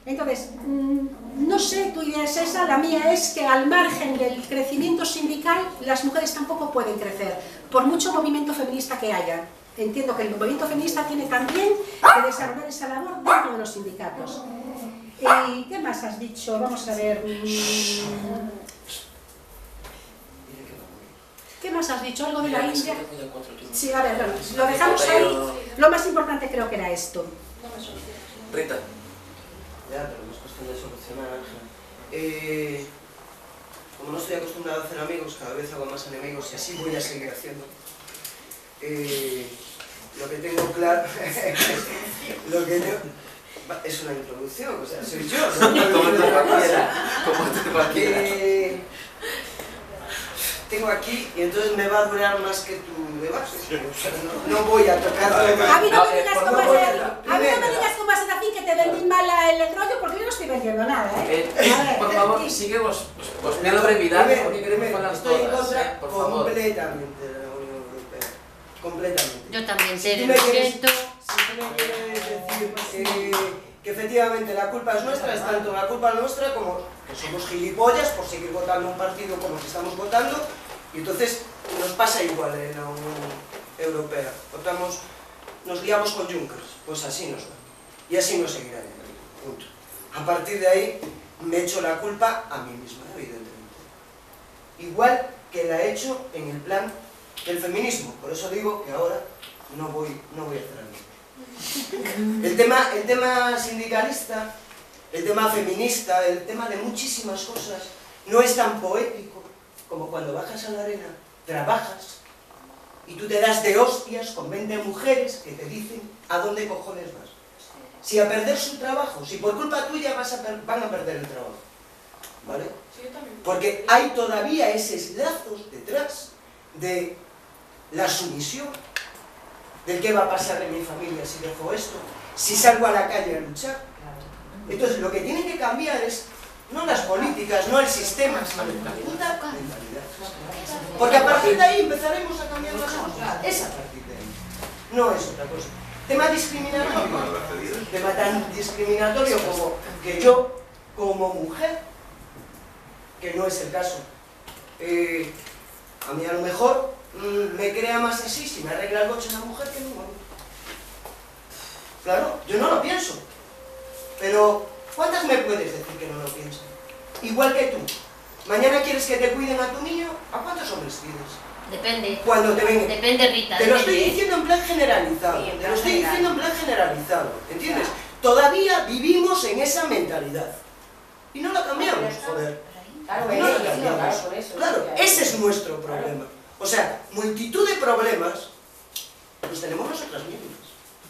Entonces, no sé, tu idea es esa, la mía es que al margen del crecimiento sindical, las mujeres tampoco pueden crecer, por mucho movimiento feminista que haya. entiendo que el movimiento feminista tiene también que desarrollar esa labor dentro de los sindicatos. ¿Y qué más has dicho? Vamos a ver. ¿Qué más has dicho? ¿Algo de la India? Sí, a ver, bueno, lo dejamos ahí. Lo más importante creo que era esto. Rita. Ya, pero no es cuestión de solucionar, Ángela. Como no estoy acostumbrado a hacer amigos, cada vez hago más enemigos y así voy a seguir haciendo. Lo que tengo claro... Es una introducción, o sea, soy yo. Tengo aquí y entonces me va a durar más que tu debate. No voy a tocarlo. A mí no me digas cómo vas a decir que te vendí mal el rollo porque yo no estoy vendiendo nada, ¿eh? Por favor, sigue os pido brevidad porque queremos hablar estoy en todas, contra por favor. completamente de la Unión Europea. Completamente. Yo también Si sé, tú lo me quieres siento. decir que efectivamente la culpa es nuestra, es tanto la culpa nuestra como que somos gilipollas por seguir votando un partido como el que estamos votando, y entonces nos pasa igual en la Unión Europea. Nos liamos con Juncker, pues así nos va. Y así nos seguirá yendo. Punto. A partir de ahí me echo la culpa a mí misma, evidentemente. Igual que la he hecho en el plan del feminismo. Por eso digo que ahora no voy a hacer algo. El tema sindicalista, el tema feminista, el tema de muchísimas cosas no es tan poético como cuando bajas a la arena, trabajas y tú te das de hostias con 20 mujeres que te dicen a dónde cojones vas. Si a perder su trabajo, si por culpa tuya van a perder el trabajo, ¿vale? Porque hay todavía esos lazos detrás de la sumisión, del qué va a pasar en mi familia si dejo esto, si salgo a la calle a luchar. Entonces lo que tiene que cambiar es no las políticas, no el sistema, sino la puta mentalidad. Porque a partir de ahí empezaremos a cambiar las cosas. Es a partir de ahí. No es otra cosa. Tema discriminatorio. Tema tan discriminatorio como que yo, como mujer, que no es el caso, a mí a lo mejor me crea más así si me arregla el coche una mujer que no un hombre. Claro, yo no lo pienso. Pero, ¿cuántas me puedes decir que no lo piensan? Igual que tú. Mañana quieres que te cuiden a tu niño, ¿a cuántos hombres pides? Depende. Cuando te vengan. Depende, Rita. Te lo estoy depende. diciendo en plan generalizado. Sí, en Te plan lo estoy general. diciendo en plan generalizado. ¿Entiendes? Todavía vivimos en esa mentalidad. Y no la cambiamos, joder. Claro, No la cambiamos. por eso. Claro, ese es nuestro problema. O sea, multitud de problemas los tenemos nosotras mismas.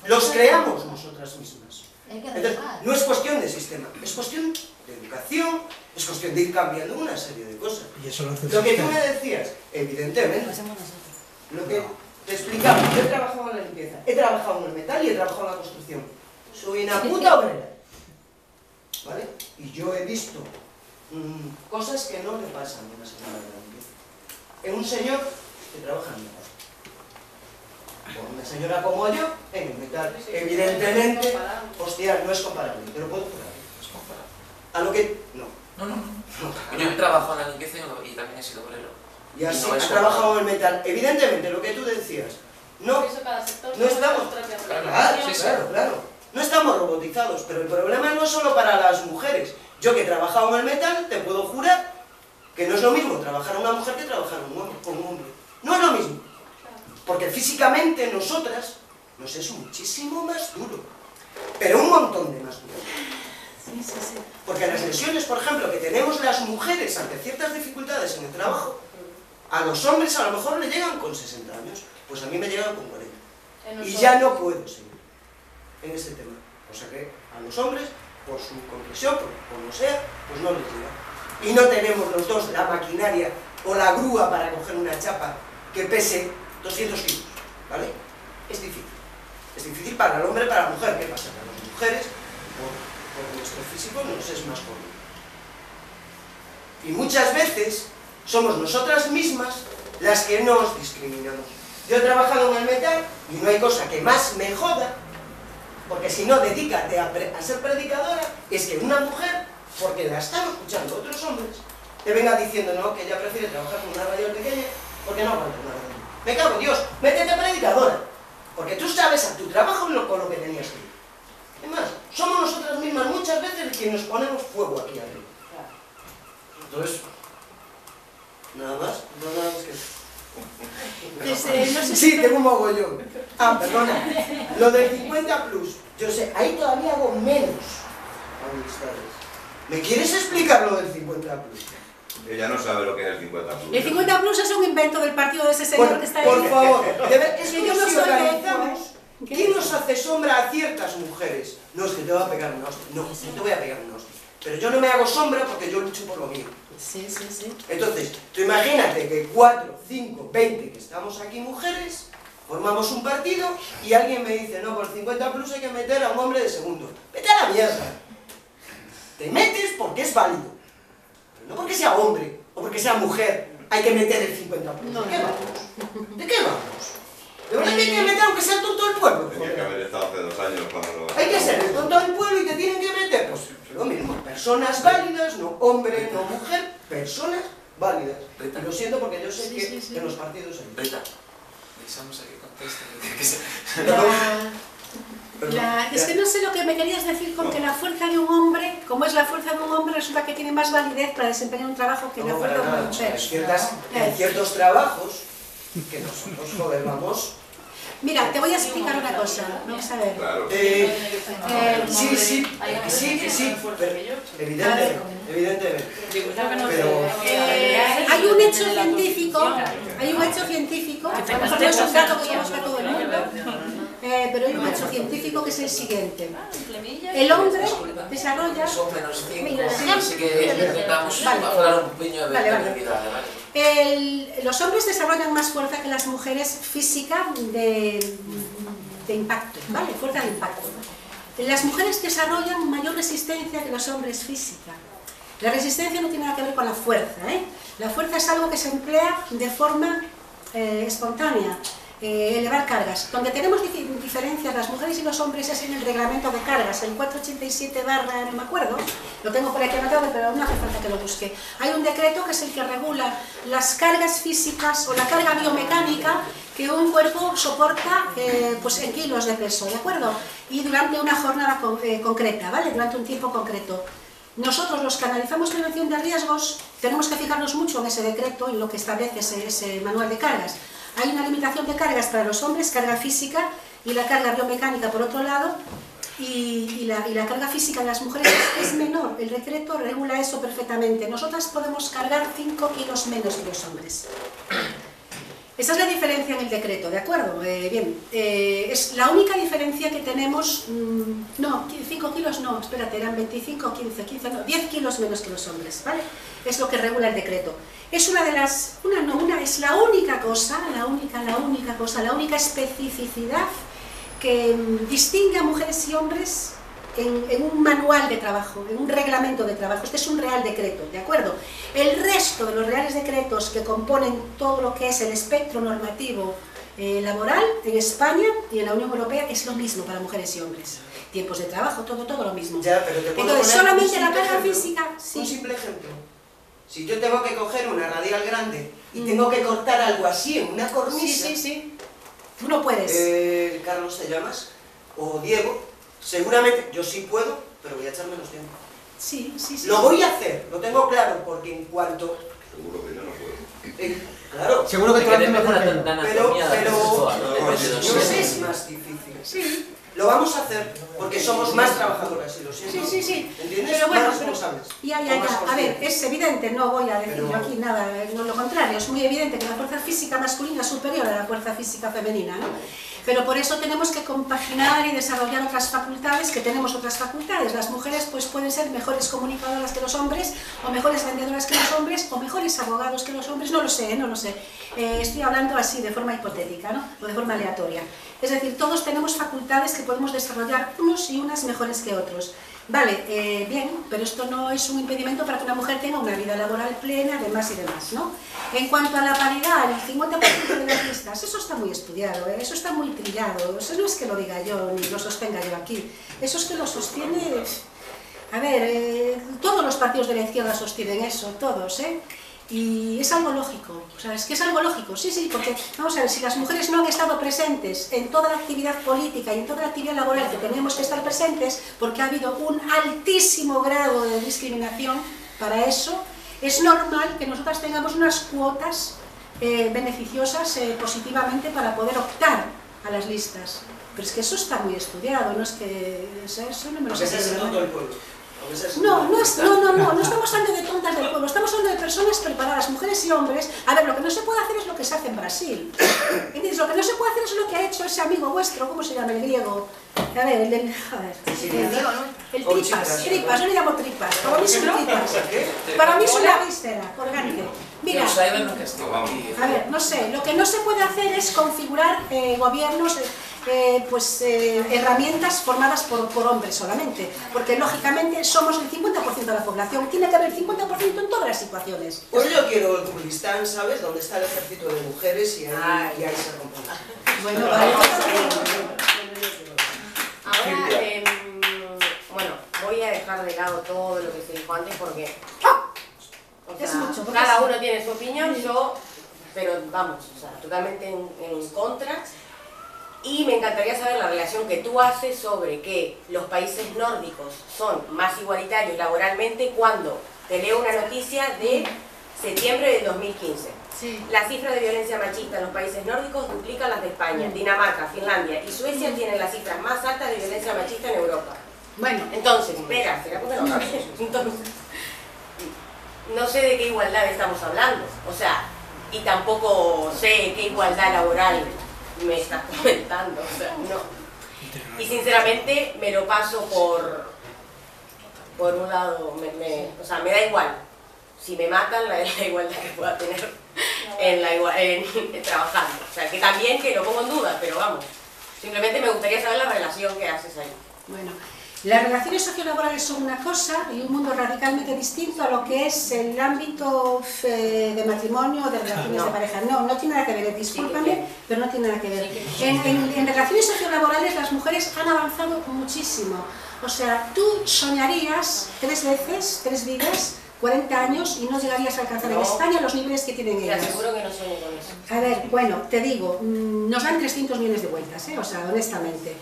Los creamos nosotras mismas. Entonces, no es cuestión de sistema, es cuestión de educación, es cuestión de ir cambiando una serie de cosas. Y eso lo hace el Lo que tú sistema. me decías, evidentemente, lo que te explicaba, yo he trabajado en la limpieza, he trabajado en el metal y he trabajado en la construcción. Soy una puta obrera, ¿vale? Y yo he visto cosas que no le pasan a una señora de la limpieza. En un señor que trabaja en el metal. O una señora como yo, en el metal. Evidentemente, hostia, no es comparable, te lo puedo jurar. Es comparable. A lo que... No. Yo he trabajado en la limpieza y también he sido obrero. Y así no es has trabajado en el metal. Evidentemente, lo que tú decías, no, Por eso cada sector no estamos... tiene su propia Claro, Sí, sí. claro. No estamos robotizados, pero el problema no es solo para las mujeres. Yo que he trabajado en el metal, te puedo jurar que no es lo mismo trabajar a una mujer que trabajar con un hombre. No es lo mismo. Porque físicamente nosotras nos es muchísimo más duro. Pero un montón de más duro. Porque las lesiones, por ejemplo, que tenemos las mujeres ante ciertas dificultades en el trabajo, a los hombres a lo mejor le llegan con 60 años, pues a mí me llegan con 40. Y ya no puedo seguir en ese tema. O sea que a los hombres, por su complexión, por como sea, pues no les llega. Y no tenemos los dos la maquinaria o la grúa para coger una chapa que pese 200 kilos, ¿vale? Es difícil. Es difícil para el hombre y para la mujer. ¿Qué pasa? Para las mujeres, por nuestro físico, nos es más cómodo. Y muchas veces somos nosotras mismas las que nos discriminamos. Yo he trabajado en el metal y no hay cosa que más me joda, porque si no, dedícate a ser predicadora, es que una mujer, porque la están escuchando otros hombres, te venga diciendo no, que ella prefiere trabajar con una radio pequeña porque no aguanta una radio. Me cago en Dios, métete predicadora. Porque tú sabes a tu trabajo con lo que tenías que ir. Es más, somos nosotras mismas muchas veces quienes nos ponemos fuego aquí arriba. Entonces, nada más que eso. No sé Sí, tengo un mogollón. Ah, perdona. Lo del 50 plus. Yo sé, ahí todavía hago menos amistades. ¿Me quieres explicar lo del 50 plus? Ella no sabe lo que es el 50 plus. El 50 plus es un invento del partido de ese señor que está ahí. Por favor, de ver, es Que que yo no si soy de organizamos, ¿Qué? ¿quién nos hace sombra a ciertas mujeres? No, es que te voy a pegar una hostia. No, no te voy a pegar una hostia. Pero yo no me hago sombra porque yo lucho por lo mío. Sí. Entonces, tú imagínate que 4, 5, 20 que estamos aquí mujeres, formamos un partido y alguien me dice, no, por 50 plus hay que meter a un hombre de segundo. Vete a la mierda. Te metes porque es válido. Pero no porque sea hombre o porque sea mujer hay que meter el 50 plus. No, ¿De qué no. vamos? ¿De qué vamos? ¿De verdad que hay que meter aunque sea el tonto del pueblo? Tenía que haber estado hace 2 años cuando lo... Hay que ser el tonto del pueblo y te tienen que meter, pues lo mismo, personas válidas, no hombre, no mujer, personas válidas. Y lo siento porque yo sé que en los partidos hay. Rita, avisamos a que conteste. Tiene que ser. Es que no sé lo que me querías decir con que la fuerza de un hombre, como es la fuerza de un hombre, resulta que tiene más validez para desempeñar un trabajo que la No, fuerza de para una nada. mujer. Hay ciertos trabajos que nosotros, joder, vamos... Mira, te voy a explicar una cosa, vamos a ver. Claro. Sí, pero evidentemente. Pero... Hay un hecho científico, que a lo mejor no es un dato que conozca todo el mundo, pero hay un hecho científico que es el siguiente. El hombre desarrolla... Son menos 5, así que intentamos hablar un poquillo de realidad, ¿vale? Los hombres desarrollan más fuerza que las mujeres física de impacto, ¿vale? Fuerza de impacto. Las mujeres desarrollan mayor resistencia que los hombres física. La resistencia no tiene nada que ver con la fuerza, ¿eh? La fuerza es algo que se emplea de forma espontánea. Elevar cargas. Donde tenemos diferencias las mujeres y los hombres es en el reglamento de cargas, el 487 barra, no me acuerdo, lo tengo por aquí anotado, pero no hace falta que lo busque. Hay un decreto que es el que regula las cargas físicas o la carga biomecánica que un cuerpo soporta pues en kilos de peso, ¿de acuerdo? Y durante una jornada concreta, ¿vale? Durante un tiempo concreto. Nosotros, los que analizamos prevención de riesgos, tenemos que fijarnos mucho en ese decreto y en lo que establece ese manual de cargas. Hay una limitación de cargas para los hombres, carga física, y la carga biomecánica por otro lado, y la carga física de las mujeres es menor. El decreto regula eso perfectamente. Nosotras podemos cargar 5 kilos menos que los hombres. Esa es la diferencia en el decreto, ¿de acuerdo? Bien, es la única diferencia que tenemos, no, 5 kilos no, espérate, eran 25, 15 no, 10 kilos menos que los hombres, ¿vale? Es lo que regula el decreto. Es una de las, es la única cosa, la única especificidad que distingue a mujeres y hombres en un manual de trabajo, en un reglamento de trabajo. Este es un real decreto, ¿de acuerdo? El resto de los reales decretos que componen todo lo que es el espectro normativo laboral en España y en la Unión Europea es lo mismo para mujeres y hombres. Tiempos de trabajo, todo lo mismo. Ya, pero te puedo entonces, poner solamente un la simple carga ejemplo. física... Sí. Un simple ejemplo. Si yo tengo que coger una radial grande y tengo que cortar algo así en una cornisa... Sí. Tú no puedes. Carlos, ¿te llamas? O Diego. Seguramente, yo sí puedo, pero voy a echar menos tiempo. Sí. Lo voy a hacer, lo tengo claro, porque en cuanto... Seguro que yo no puedo. Claro, Seguro que tú haces mejor que yo. pero no sé, es más difícil. Sí. Lo vamos a hacer porque somos más trabajadoras, y lo siento. Sí. ¿Entiendes? Pero bueno, más responsables. Ya. o más A ver, conscientes. es evidente, no voy a decir Pero- yo aquí nada, no lo contrario, es muy evidente que la fuerza física masculina es superior a la fuerza física femenina, ¿no? Pero por eso tenemos que compaginar y desarrollar otras facultades, que tenemos otras facultades. Las mujeres pues pueden ser mejores comunicadoras que los hombres, o mejores vendedoras que los hombres, o mejores abogados que los hombres, no lo sé. Estoy hablando así de forma hipotética, ¿no? O de forma aleatoria. Es decir, todos tenemos facultades que podemos desarrollar unos y unas mejores que otros. Vale, bien, pero esto no es un impedimento para que una mujer tenga una vida laboral plena, demás y demás, ¿no? En cuanto a la paridad, el 50% de las listas, eso está muy estudiado, eso está muy trillado, eso no es que lo diga yo ni lo sostenga yo aquí, eso es que lo sostiene... A ver, todos los partidos de la izquierda sostienen eso, todos, ¿eh? Y es algo lógico, o sea, es que es algo lógico, sí, porque, vamos a ver, si las mujeres no han estado presentes en toda la actividad política y en toda la actividad laboral que tenemos que estar presentes, porque ha habido un altísimo grado de discriminación para eso, es normal que nosotras tengamos unas cuotas beneficiosas positivamente para poder optar a las listas. Pero es que eso está muy estudiado, no es que... eso no me lo sé. No estamos hablando de tontas del pueblo, estamos hablando de personas preparadas, mujeres y hombres. A ver, lo que no se puede hacer es lo que se hace en Brasil. ¿Entiendes? Lo que no se puede hacer es lo que ha hecho ese amigo vuestro, ¿cómo se llama? El griego. A ver, el tripas, yo le llamo tripas. Para mí son tripas. Para mí es una víscera orgánica. Mira, a ver, no sé, lo que no se puede hacer es configurar gobiernos, herramientas formadas por hombres solamente, porque lógicamente somos el 50% de la población, tiene que haber el 50% en todas las situaciones. Pues yo quiero el Kurdistán, ¿sabes? Donde está el ejército de mujeres y ahí se rompe. Bueno, vale. Ahora, bueno, voy a dejar de lado todo lo que se dijo antes porque... O sea, es mucho, cada uno tiene su opinión, pero vamos, o sea, totalmente en contra. Y me encantaría saber la relación que tú haces sobre que los países nórdicos son más igualitarios laboralmente cuando te leo una noticia de septiembre del 2015. Sí. Las cifras de violencia machista en los países nórdicos duplican las de España, Dinamarca, Finlandia y Suecia tienen las cifras más altas de violencia machista en Europa. Bueno, entonces, espera porque no acabé. Entonces, no sé de qué igualdad estamos hablando, o sea, y tampoco sé qué igualdad laboral me estás comentando, o sea, no. Y sinceramente me lo paso por un lado, o sea, me da igual. Si me matan, la igualdad que pueda tener trabajando. O sea, que también que lo pongo en duda, pero vamos. Simplemente me gustaría saber la relación que haces ahí. Bueno, las relaciones sociolaborales son una cosa y un mundo radicalmente distinto a lo que es el ámbito de matrimonio o de relaciones de pareja. No tiene nada que ver, discúlpame, pero no tiene nada que ver. En relaciones sociolaborales las mujeres han avanzado muchísimo. O sea, tú soñarías 3 vidas, 40 años y no llegarías a alcanzar en España los niveles que tienen ellas. Te aseguro que no sueño con eso. A ver, bueno, te digo, nos dan 300 millones de vueltas, o sea, honestamente.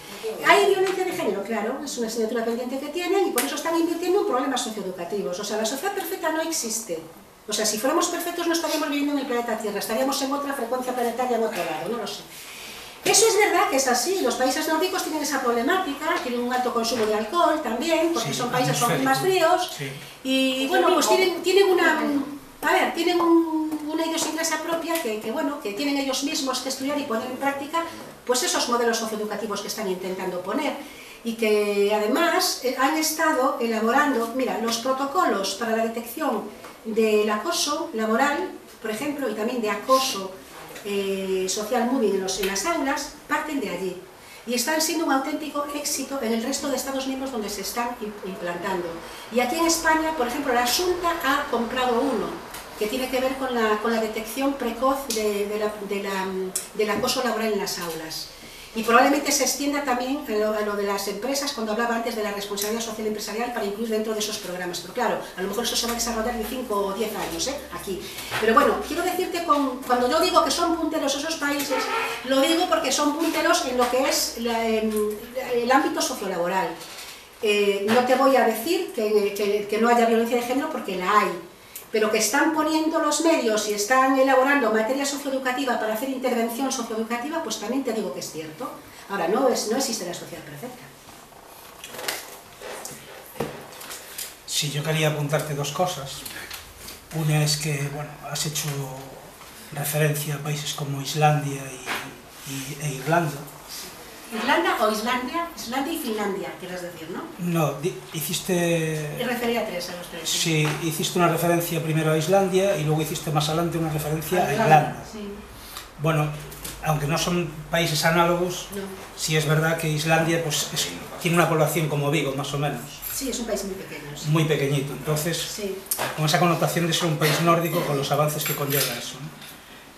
Hay violencia de género, claro, es una asignatura pendiente que tienen y por eso están invirtiendo en problemas socioeducativos. O sea, la sociedad perfecta no existe. O sea, si fuéramos perfectos no estaríamos viviendo en el planeta Tierra, estaríamos en otra frecuencia planetaria en otro lado, no lo sé. Eso es verdad que es así, los países nórdicos tienen esa problemática, tienen un alto consumo de alcohol también, porque son países con climas fríos, y bueno, pues tienen una idiosincrasia propia que tienen ellos mismos que estudiar y poner en práctica pues esos modelos socioeducativos que están intentando poner, y que además han estado elaborando, mira, los protocolos para la detección del acoso laboral, por ejemplo, y también de acoso social moving en las aulas, parten de allí y están siendo un auténtico éxito en el resto de Estados miembros donde se están implantando. Y aquí en España, por ejemplo, la Xunta ha comprado uno que tiene que ver con la detección precoz del acoso laboral en las aulas. Y probablemente se extienda también a lo de las empresas, cuando hablaba antes de la responsabilidad social empresarial, para incluir dentro de esos programas. Pero claro, a lo mejor eso se va a desarrollar en 5 o 10 años, aquí. Pero bueno, quiero decirte, cuando yo digo que son punteros esos países, lo digo porque son punteros en lo que es el ámbito sociolaboral. No te voy a decir que no haya violencia de género, porque la hay. Pero que están poniendo los medios y están elaborando materia socioeducativa para hacer intervención socioeducativa, pues también te digo que es cierto. Ahora, no existe la sociedad perfecta. Sí, yo quería apuntarte 2 cosas. Una es que, bueno, has hecho referencia a países como Islandia e Irlanda. ¿Irlanda o Islandia? Islandia y Finlandia, quieres decir, ¿no? No, hiciste... Me refería a los 3. Sí, hiciste una referencia primero a Islandia y luego hiciste más adelante una referencia a Irlanda. Sí. Bueno, aunque no son países análogos, sí es verdad que Islandia pues, tiene una población como Vigo, más o menos. Sí, es un país muy pequeño. Sí. Muy pequeñito, entonces, con esa connotación de ser un país nórdico, con los avances que conlleva eso, ¿no?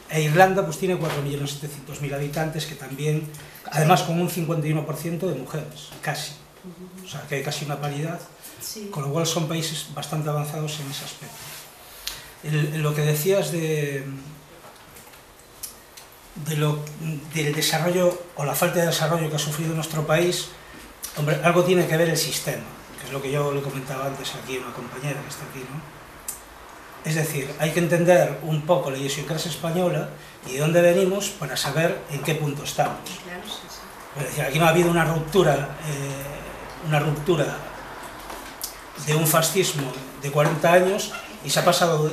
E Irlanda pues tiene 4.700.000 habitantes, que también, además con un 51% de mujeres, casi. O sea, que hay casi una paridad, con lo cual son países bastante avanzados en ese aspecto. lo que decías del desarrollo o la falta de desarrollo que ha sufrido nuestro país, hombre, algo tiene que ver el sistema, que es lo que yo le comentaba antes aquí a una compañera que está aquí, ¿no? Es decir, hay que entender un poco la idiosincrasia española y de dónde venimos para saber en qué punto estamos. Es decir, aquí no ha habido una ruptura de un fascismo de 40 años y se ha pasado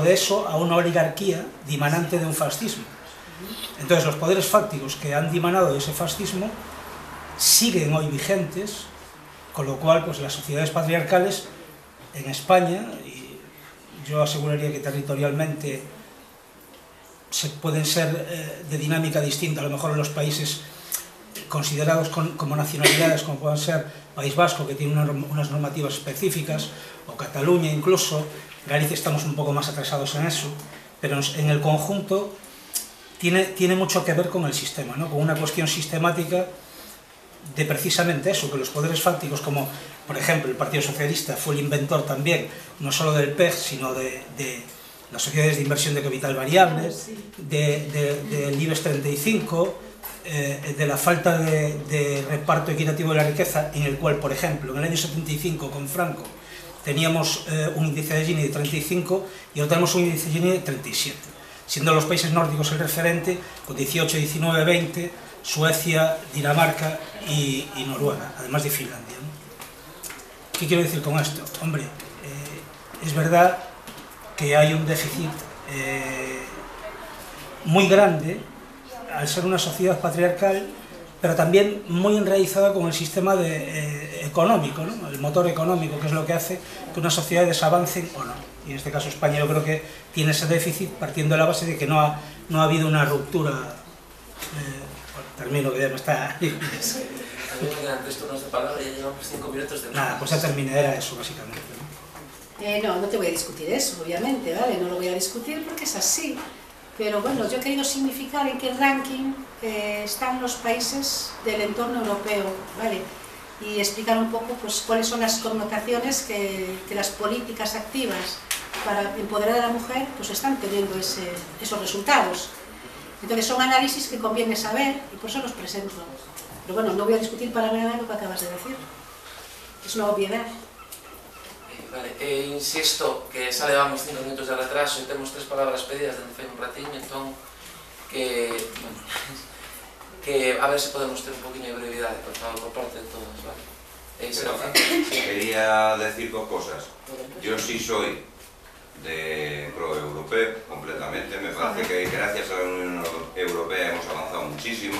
de eso a una oligarquía dimanante de un fascismo. Entonces los poderes fácticos que han dimanado de ese fascismo siguen hoy vigentes, con lo cual pues las sociedades patriarcales en España, y yo aseguraría que territorialmente pueden ser de dinámica distinta, a lo mejor en los países considerados como nacionalidades, como pueden ser País Vasco, que tiene unas normativas específicas, o Cataluña incluso. Galicia estamos un poco más atrasados en eso, pero en el conjunto tiene mucho que ver con el sistema, ¿no? Con una cuestión sistemática de precisamente eso, que los poderes fácticos, como por ejemplo el Partido Socialista fue el inventor también, no solo del PEG, sino de las sociedades de inversión de capital variable, del IBEX 35, de la falta de reparto equitativo de la riqueza, en el cual, por ejemplo, en el año 75 con Franco teníamos un índice de Gini de 35 y ahora tenemos un índice de Gini de 37, siendo los países nórdicos el referente con 18, 19, 20, Suecia, Dinamarca y Noruega, además de Finlandia, ¿no? ¿Qué quiero decir con esto? Hombre, es verdad que hay un déficit muy grande al ser una sociedad patriarcal, pero también muy enraizada con el sistema económico, ¿no? El motor económico, que es lo que hace que unas sociedades avancen o no. Y en este caso España yo creo que tiene ese déficit partiendo de la base de que no ha habido una ruptura. Termino, que ya me está... Antes turnos de palabra y ya llevamos 5 minutos de... Nada, pues ya terminé, era eso básicamente, ¿no? No te voy a discutir eso, obviamente, ¿vale? No lo voy a discutir porque es así. Pero bueno, yo he querido significar en qué ranking están los países del entorno europeo, ¿vale? Y explicar un poco pues, cuáles son las connotaciones que las políticas activas para empoderar a la mujer pues están teniendo esos resultados. Entonces son análisis que conviene saber y por eso los presento. Pero bueno, no voy a discutir para nada lo que acabas de decir. Es una obviedad. Vale, insisto que xa levamos 5 minutos de retraso e temos 3 palabras pedidas dende fai un ratiño, entón que a ver se podemos ter un poquinho de brevidade, por favor, por parte de todos, vale? Quería decir 2 cosas. Yo sí soy de pro-europeo completamente. Me parece que gracias a la Unión Europea hemos avanzado muchísimo,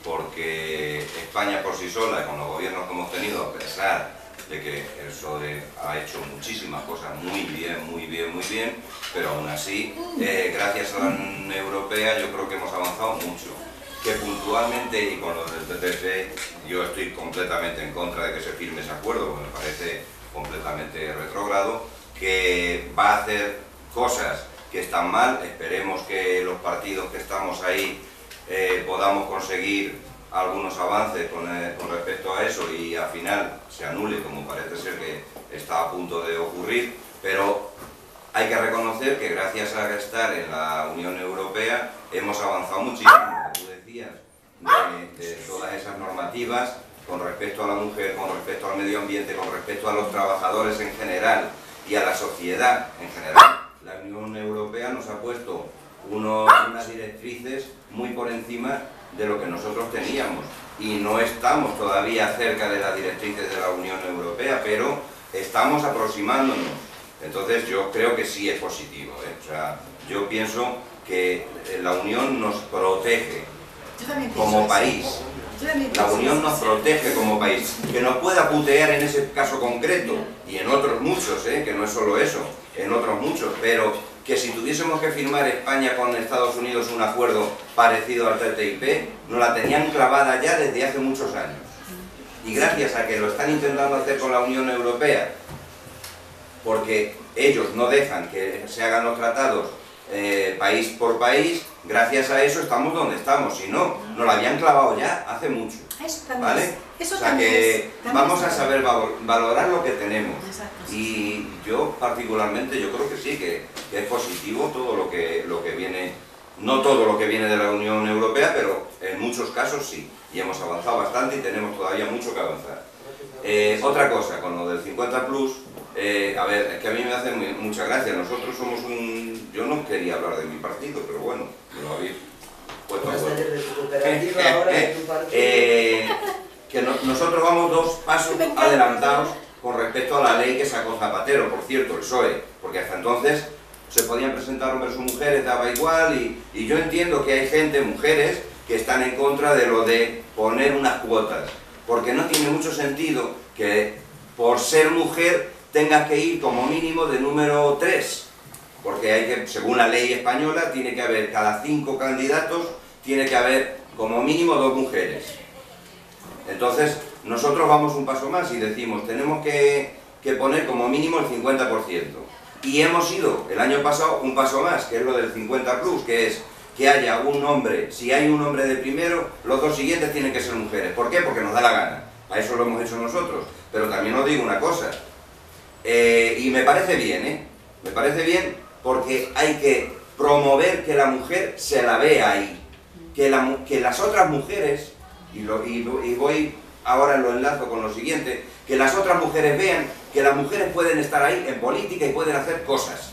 porque España por sí sola, con los gobiernos que hemos tenido, a pesar de que el PSOE ha hecho muchísimas cosas muy bien, pero aún así, gracias a la Unión Europea yo creo que hemos avanzado mucho. Que puntualmente, y con lo del TTIP, yo estoy completamente en contra de que se firme ese acuerdo, porque me parece completamente retrógrado, que va a hacer cosas que están mal. Esperemos que los partidos que estamos ahí podamos conseguir algunos avances con respecto a eso y al final se anule, como parece ser que está a punto de ocurrir, pero hay que reconocer que gracias a estar en la Unión Europea hemos avanzado muchísimo, como tú decías, de todas esas normativas con respecto a la mujer, con respecto al medio ambiente, con respecto a los trabajadores en general y a la sociedad en general. La Unión Europea nos ha puesto unas directrices muy por encima de lo que nosotros teníamos y no estamos todavía cerca de las directrices de la Unión Europea, pero estamos aproximándonos. Entonces yo creo que sí es positivo, ¿eh? O sea, yo pienso que la Unión nos protege como país. La Unión nos protege como país. Que nos pueda putear en ese caso concreto, y en otros muchos, que no es solo eso, en otros muchos, pero que si tuviésemos que firmar España con Estados Unidos un acuerdo parecido al TTIP, nos la tenían clavada ya desde hace muchos años. Y gracias a que lo están intentando hacer con la Unión Europea, porque ellos no dejan que se hagan los tratados país por país, gracias a eso estamos donde estamos, si no, nos lo habían clavado ya hace mucho. Eso también ¿Vale? Eso o sea también que también vamos a saber valorar lo que tenemos. Exacto, sí. Y yo particularmente, yo creo que sí, que es positivo todo lo que viene, no todo lo que viene de la Unión Europea, pero en muchos casos sí. Y hemos avanzado bastante y tenemos todavía mucho que avanzar. Otra cosa, con lo del 50+, a ver, es que a mí me hace mucha gracia. Nosotros somos un... Yo no quería hablar de mi partido, pero bueno, me lo habéis puesto a huevo. De tu cooperativa, ahora de tu partido. Que nosotros vamos 2 pasos adelantados con respecto a la ley que sacó Zapatero, por cierto, el PSOE, porque hasta entonces se podían presentar hombres o mujeres, daba igual, y yo entiendo que hay gente, mujeres, que están en contra de lo de poner unas cuotas, porque no tiene mucho sentido que por ser mujer tengas que ir como mínimo de número 3, porque hay que, según la ley española, tiene que haber cada 5 candidatos, tiene que haber como mínimo 2 mujeres. Entonces, nosotros vamos un paso más y decimos, tenemos que poner como mínimo el 50%. Y hemos ido, el año pasado, un paso más, que es lo del 50+, que es que haya un hombre, si hay un hombre de primero, los 2 siguientes tienen que ser mujeres. ¿Por qué? Porque nos da la gana. A eso lo hemos hecho nosotros. Pero también os digo una cosa, y me parece bien, me parece bien porque hay que promover que la mujer se la vea ahí. Que las otras mujeres, y voy ahora lo enlazo con lo siguiente, que las otras mujeres vean que las mujeres pueden estar ahí en política y pueden hacer cosas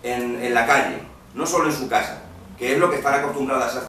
en la calle, no solo en su casa, que es lo que están acostumbradas a hacer.